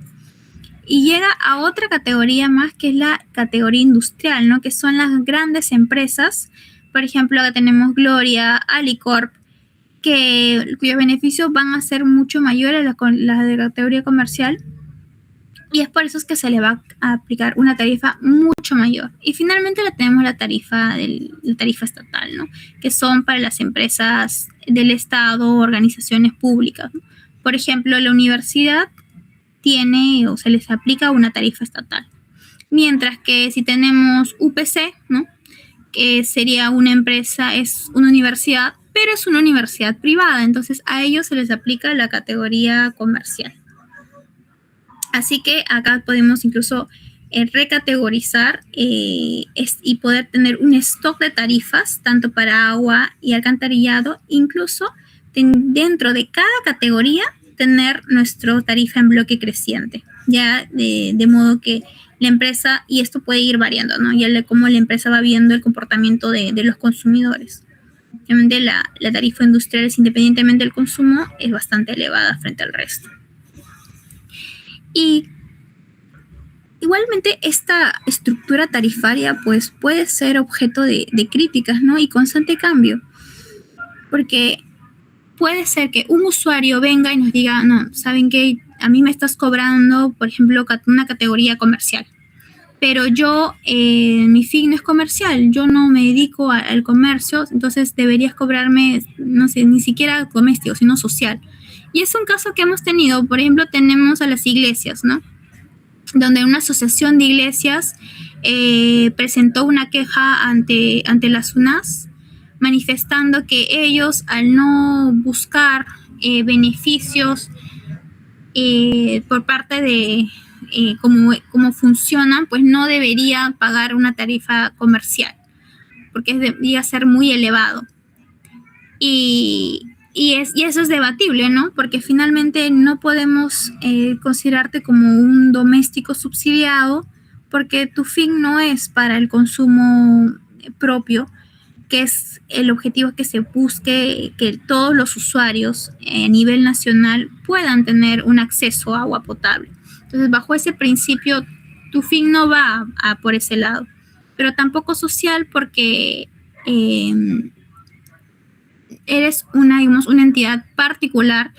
Y llega a otra categoría más, que es la categoría industrial, ¿no? Que son las grandes empresas. Por ejemplo, acá tenemos Gloria, Alicorp, cuyos beneficios van a ser mucho mayores a las de la categoría comercial, y es por eso es que se le va a aplicar una tarifa mucho mayor. Y finalmente tenemos la tarifa estatal, ¿no? Que son para las empresas del Estado, organizaciones públicas, ¿no? Por ejemplo, la universidad tiene o se les aplica una tarifa estatal. Mientras que si tenemos UPC, ¿no? Que sería una empresa, es una universidad, pero es una universidad privada, entonces a ellos se les aplica la categoría comercial. Así que acá podemos incluso recategorizar y poder tener un stock de tarifas, tanto para agua y alcantarillado, incluso dentro de cada categoría tener nuestra tarifa en bloque creciente, ya de modo que la empresa, y esto puede ir variando, ¿no? Ya cómo la empresa va viendo el comportamiento de los consumidores. Obviamente la tarifa industrial, independientemente del consumo, es bastante elevada frente al resto. Y igualmente esta estructura tarifaria pues puede ser objeto de críticas, ¿no? Y constante cambio, porque puede ser que un usuario venga y nos diga, no, ¿saben qué? A mí me estás cobrando, por ejemplo, una categoría comercial, pero yo, mi fin no es comercial, yo no me dedico al comercio, entonces deberías cobrarme, no sé, ni siquiera doméstico, sino social. Y es un caso que hemos tenido, por ejemplo, tenemos a las iglesias, ¿no? Donde una asociación de iglesias presentó una queja ante la SUNAS, manifestando que ellos, al no buscar beneficios por parte de cómo funcionan, pues no deberían pagar una tarifa comercial, porque debería ser muy elevado. Y eso es debatible, ¿no? Porque finalmente no podemos considerarte como un doméstico subsidiado, porque tu fin no es para el consumo propio, que es el objetivo, que se busque que todos los usuarios a nivel nacional puedan tener un acceso a agua potable. Entonces, bajo ese principio, tu fin no va por ese lado, pero tampoco social, porque eres una entidad particular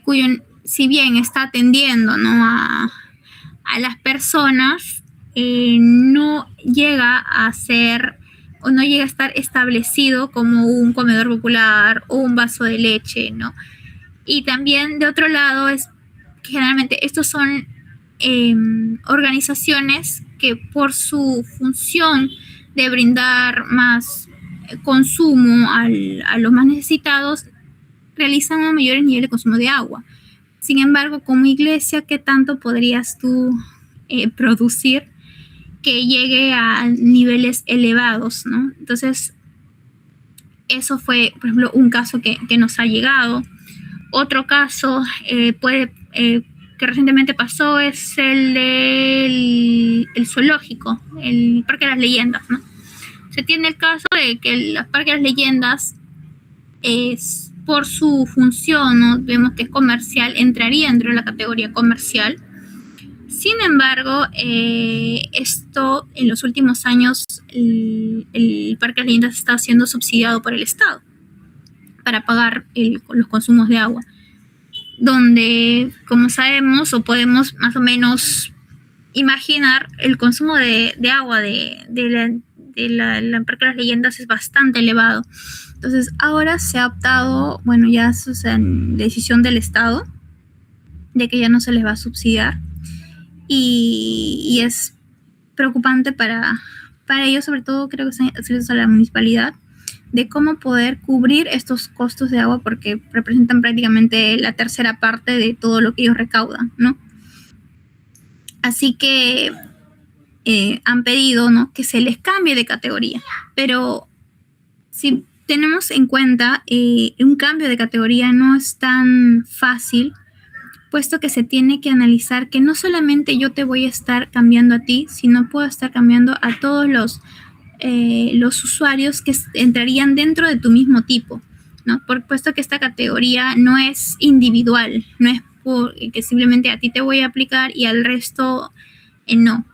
cuyo, si bien está atendiendo, ¿no?, a las personas, no llega a ser o no llega a estar establecido como un comedor popular o un vaso de leche, ¿no? Y también, de otro lado, es que generalmente estos son organizaciones que, por su función de brindar más consumo a los más necesitados, realizan un mayor nivel de consumo de agua. Sin embargo, como iglesia, ¿qué tanto podrías tú producir que llegue a niveles elevados, ¿no? Entonces, eso fue, por ejemplo, un caso que nos ha llegado. Otro caso que recientemente pasó es el del zoológico, el Parque de las Leyendas, ¿no? Se tiene el caso de que el Parque de las Leyendas, por su función, ¿no?, vemos que es comercial, entraría dentro de la categoría comercial. Sin embargo, esto en los últimos años, el Parque de las Leyendas está siendo subsidiado por el Estado para pagar los consumos de agua, donde, como sabemos o podemos más o menos imaginar, el consumo de agua de la Parque de las Leyendas es bastante elevado. Entonces, ahora se ha optado, bueno, ya es decisión del Estado, de que ya no se les va a subsidiar. Y es preocupante para ellos, sobre todo creo que es a la municipalidad, de cómo poder cubrir estos costos de agua, porque representan prácticamente la tercera parte de todo lo que ellos recaudan, ¿no? Así que han pedido, ¿no?, que se les cambie de categoría. Pero si tenemos en cuenta, un cambio de categoría no es tan fácil, puesto que se tiene que analizar que no solamente yo te voy a estar cambiando a ti, sino puedo estar cambiando a todos los usuarios que entrarían dentro de tu mismo tipo, ¿no? Puesto que esta categoría no es individual, no es que simplemente a ti te voy a aplicar y al resto no.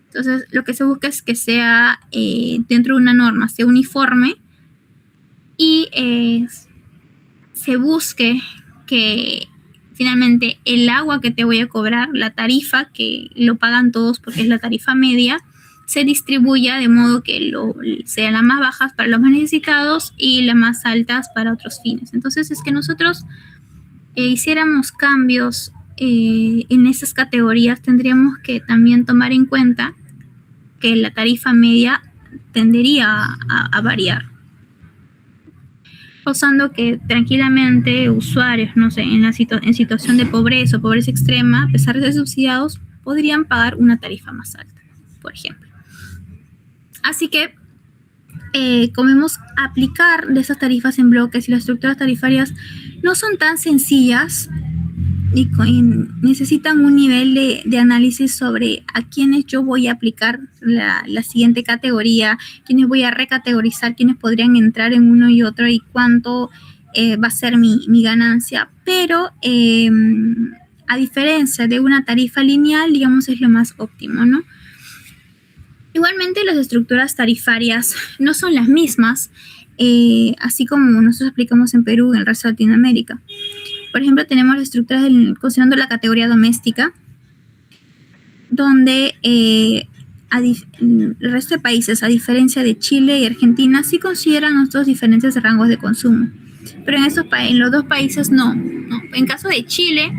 Entonces, lo que se busca es que sea dentro de una norma, sea uniforme, y se busque que finalmente el agua que te voy a cobrar, la tarifa que lo pagan todos porque es la tarifa media, se distribuya de modo que sea las más bajas para los más necesitados y las más altas para otros fines. Entonces, es que nosotros hiciéramos cambios en esas categorías, tendríamos que también tomar en cuenta que la tarifa media tendería a variar, causando que tranquilamente usuarios, no sé, en situación de pobreza o pobreza extrema, a pesar de ser subsidiados, podrían pagar una tarifa más alta, por ejemplo. Así que, como vemos, aplicar de esas tarifas en bloques y las estructuras tarifarias no son tan sencillas, y necesitan un nivel de análisis sobre a quiénes yo voy a aplicar la siguiente categoría, quiénes voy a recategorizar, quiénes podrían entrar en uno y otro y cuánto va a ser mi ganancia. Pero a diferencia de una tarifa lineal, digamos, es lo más óptimo, ¿no? Igualmente, las estructuras tarifarias no son las mismas, así como nosotros aplicamos en Perú y en el resto de Latinoamérica. Por ejemplo, tenemos las estructuras considerando la categoría doméstica, donde el resto de países, a diferencia de Chile y Argentina, sí consideran nuestros diferentes rangos de consumo. Pero en los dos países no. En caso de Chile,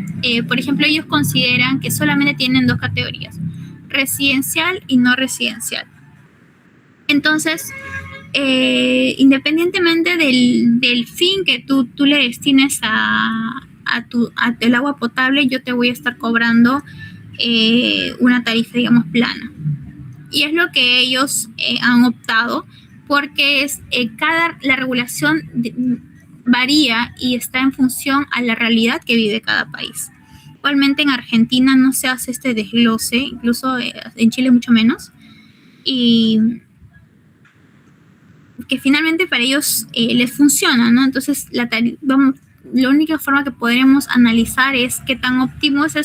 por ejemplo, ellos consideran que solamente tienen dos categorías, residencial y no residencial. Entonces, independientemente del fin que tú le destines al agua potable, yo te voy a estar cobrando una tarifa, digamos, plana. Y es lo que ellos han optado, porque la regulación varía y está en función a la realidad que vive cada país. Igualmente en Argentina no se hace este desglose, incluso en Chile mucho menos, y que finalmente para ellos les funciona, ¿no? Entonces la única forma que podremos analizar es qué tan óptimo es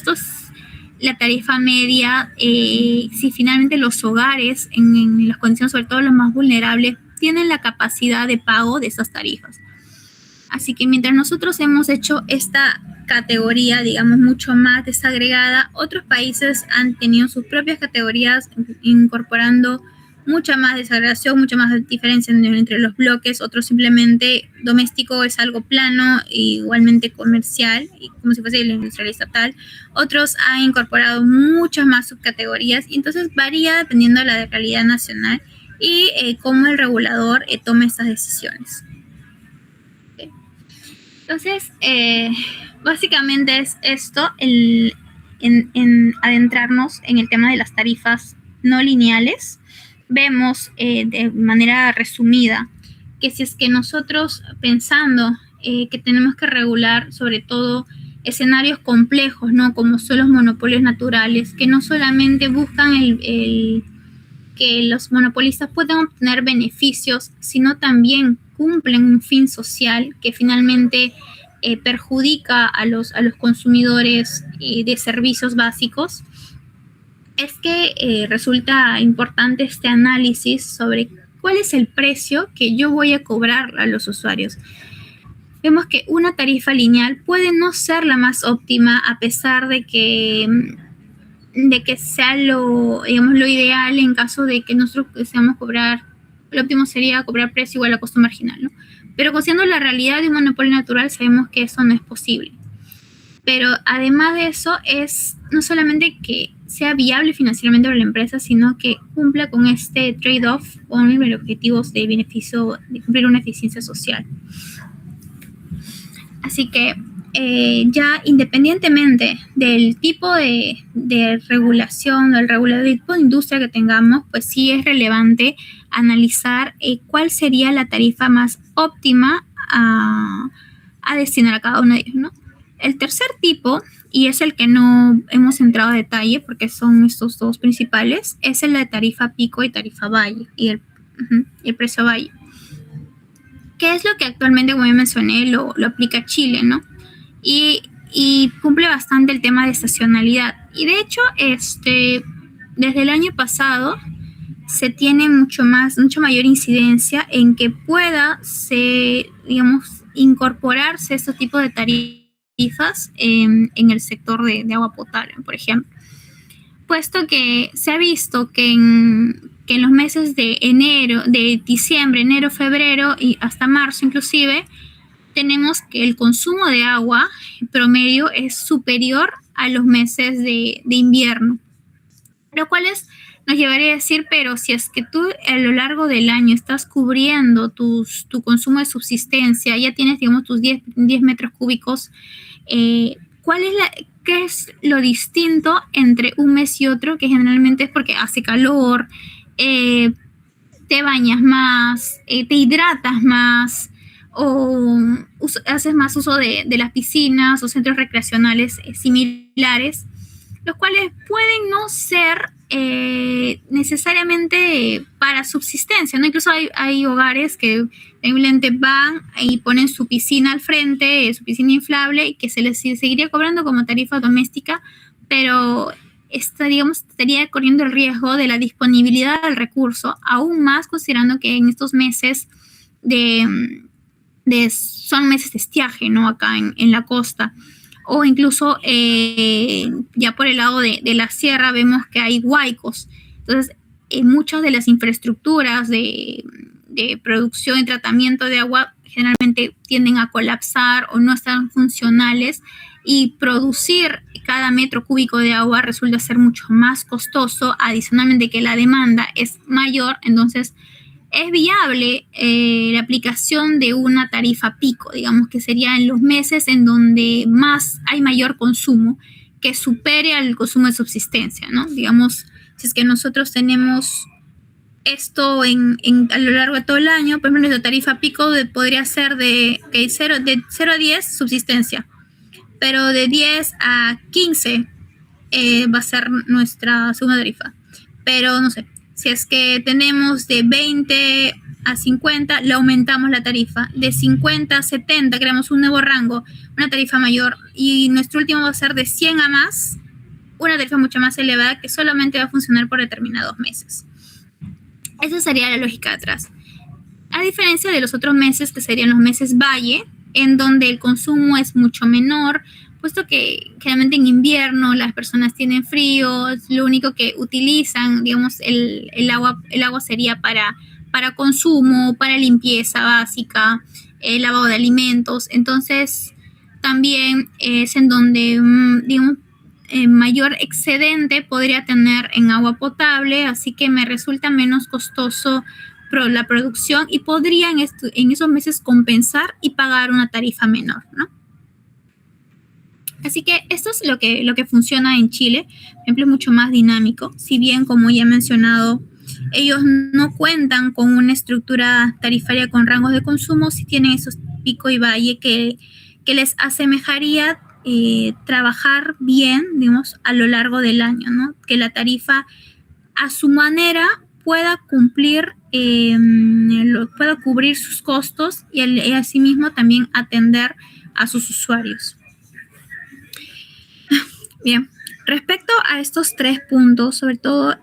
la tarifa media, si finalmente los hogares en las condiciones, sobre todo los más vulnerables, tienen la capacidad de pago de esas tarifas. Así que mientras nosotros hemos hecho esta categoría, digamos, mucho más desagregada, otros países han tenido sus propias categorías, incorporando mucha más desagregación, mucha más diferencia entre los bloques. Otros simplemente doméstico es algo plano, igualmente comercial, y como si fuese el industrial estatal. Otros han incorporado muchas más subcategorías, y entonces varía dependiendo de la realidad nacional y cómo el regulador toma estas decisiones. Entonces, básicamente es esto, en adentrarnos en el tema de las tarifas no lineales. Vemos de manera resumida que si es que nosotros pensando que tenemos que regular sobre todo escenarios complejos, ¿no? Como son los monopolios naturales, que no solamente buscan que los monopolistas puedan obtener beneficios, sino también cumplen un fin social que finalmente perjudica a los consumidores de servicios básicos, es que resulta importante este análisis sobre cuál es el precio que yo voy a cobrar a los usuarios. Vemos que una tarifa lineal puede no ser la más óptima, a pesar de que sea lo ideal en caso de que nosotros deseamos cobrar. Lo óptimo sería cobrar precio igual a costo marginal, ¿no? Pero considerando la realidad de un monopolio natural, sabemos que eso no es posible. Pero además de eso, es no solamente que sea viable financieramente para la empresa, sino que cumpla con este trade-off con el objetivo de beneficio, de cumplir una eficiencia social. Así que ya independientemente del tipo de regulación, del tipo de industria que tengamos, pues sí es relevante analizar cuál sería la tarifa más óptima a destinar a cada uno de ellos, ¿no? El tercer tipo, y es el que no hemos entrado a detalle porque son estos dos principales, es el de tarifa pico y tarifa valle, y el precio valle. ¿Qué es lo que actualmente, como ya mencioné, lo aplica Chile, ¿no? Y cumple bastante el tema de estacionalidad. Y de hecho, desde el año pasado se tiene mucha mayor incidencia en que pueda incorporarse este tipo de tarifas en el sector de agua potable, por ejemplo. Puesto que se ha visto que en los meses de diciembre, enero, febrero y hasta marzo inclusive, tenemos que el consumo de agua promedio es superior a los meses de invierno, lo cual nos llevaría a decir, pero si es que tú a lo largo del año estás cubriendo tu consumo de subsistencia, ya tienes, digamos, tus 10 metros cúbicos, ¿qué es lo distinto entre un mes y otro? Que generalmente es porque hace calor, te bañas más, te hidratas más, o haces más uso de las piscinas o centros recreacionales similares, los cuales pueden no ser necesariamente para subsistencia, ¿no? Incluso hay hogares que simplemente van y ponen su piscina al frente, su piscina inflable, y que se les seguiría cobrando como tarifa doméstica, pero estaría corriendo el riesgo de la disponibilidad del recurso, aún más considerando que en estos meses son meses de estiaje, ¿no? Acá en la costa. O incluso ya por el lado de la sierra vemos que hay huaicos. Entonces, muchas de las infraestructuras de producción y tratamiento de agua generalmente tienden a colapsar o no están funcionales, y producir cada metro cúbico de agua resulta ser mucho más costoso, adicionalmente que la demanda es mayor. Entonces, es viable la aplicación de una tarifa pico, digamos que sería en los meses en donde hay mayor consumo, que supere al consumo de subsistencia, ¿no? Digamos, si es que nosotros tenemos esto a lo largo de todo el año, por ejemplo, la tarifa pico podría ser de 0 a 10 subsistencia, pero de 10 a 15 va a ser nuestra segunda tarifa. Pero no sé, si es que tenemos de 20 a 50, le aumentamos la tarifa. De 50 a 70 creamos un nuevo rango, una tarifa mayor, y nuestro último va a ser de 100 a más, una tarifa mucho más elevada que solamente va a funcionar por determinados meses. Esa sería la lógica de atrás. A diferencia de los otros meses, que serían los meses valle, en donde el consumo es mucho menor, puesto que generalmente en invierno las personas tienen frío, lo único que utilizan, digamos, el agua sería para consumo, para limpieza básica, lavado de alimentos. Entonces, también es en donde, digamos, mayor excedente podría tener en agua potable, así que me resulta menos costoso la producción, y podría en esos meses compensar y pagar una tarifa menor, ¿no? Así que esto es lo que funciona en Chile. Por ejemplo, es mucho más dinámico. Si bien, como ya he mencionado, ellos no cuentan con una estructura tarifaria con rangos de consumo, sí tienen esos pico y valle que les asemejaría trabajar bien, digamos, a lo largo del año, ¿no? Que la tarifa a su manera pueda cumplir, pueda cubrir sus costos y asimismo también atender a sus usuarios. Bien, respecto a estos 3 puntos, sobre todo a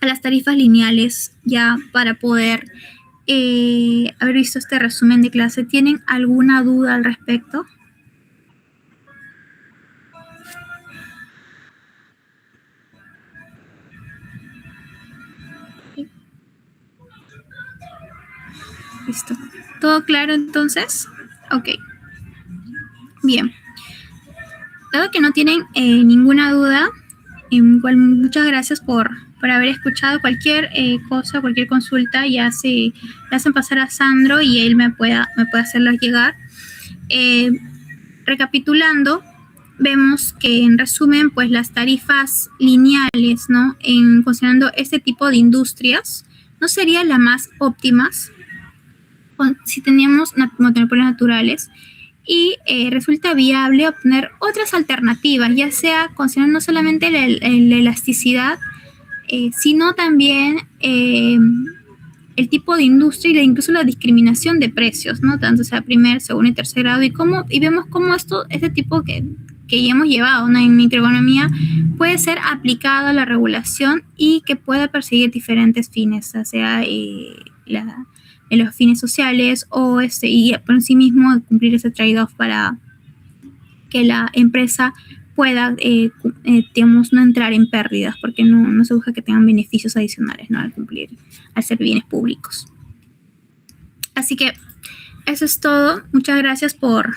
las tarifas lineales, ya para poder haber visto este resumen de clase, ¿tienen alguna duda al respecto? Listo. ¿Todo claro entonces? Ok. Bien. Dado que no tienen ninguna duda, igual muchas gracias por haber escuchado. Cualquier cosa, cualquier consulta, ya se la hacen pasar a Sandro y él me puede hacerlas llegar. Recapitulando, vemos que en resumen, pues las tarifas lineales, ¿no? Considerando este tipo de industrias, no serían las más óptimas si teníamos monopolios naturales, y resulta viable obtener otras alternativas, ya sea considerando no solamente la elasticidad, sino también el tipo de industria e incluso la discriminación de precios, ¿no? Tanto sea primer, segundo y tercer grado, y vemos cómo este tipo que ya hemos llevado, ¿no?, en microeconomía, puede ser aplicado a la regulación y que pueda perseguir diferentes fines, ya sea los fines sociales o y por sí mismo cumplir ese trade-off para que la empresa pueda, digamos, no entrar en pérdidas, porque no se busca que tengan beneficios adicionales, ¿no?, al ser bienes públicos. Así que eso es todo. Muchas gracias por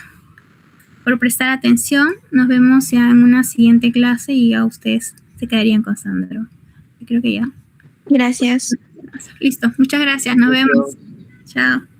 prestar atención. Nos vemos ya en una siguiente clase y a ustedes se quedarían con Sandro. Creo que ya. Gracias. Listo. Muchas gracias. Nos vemos. Chao.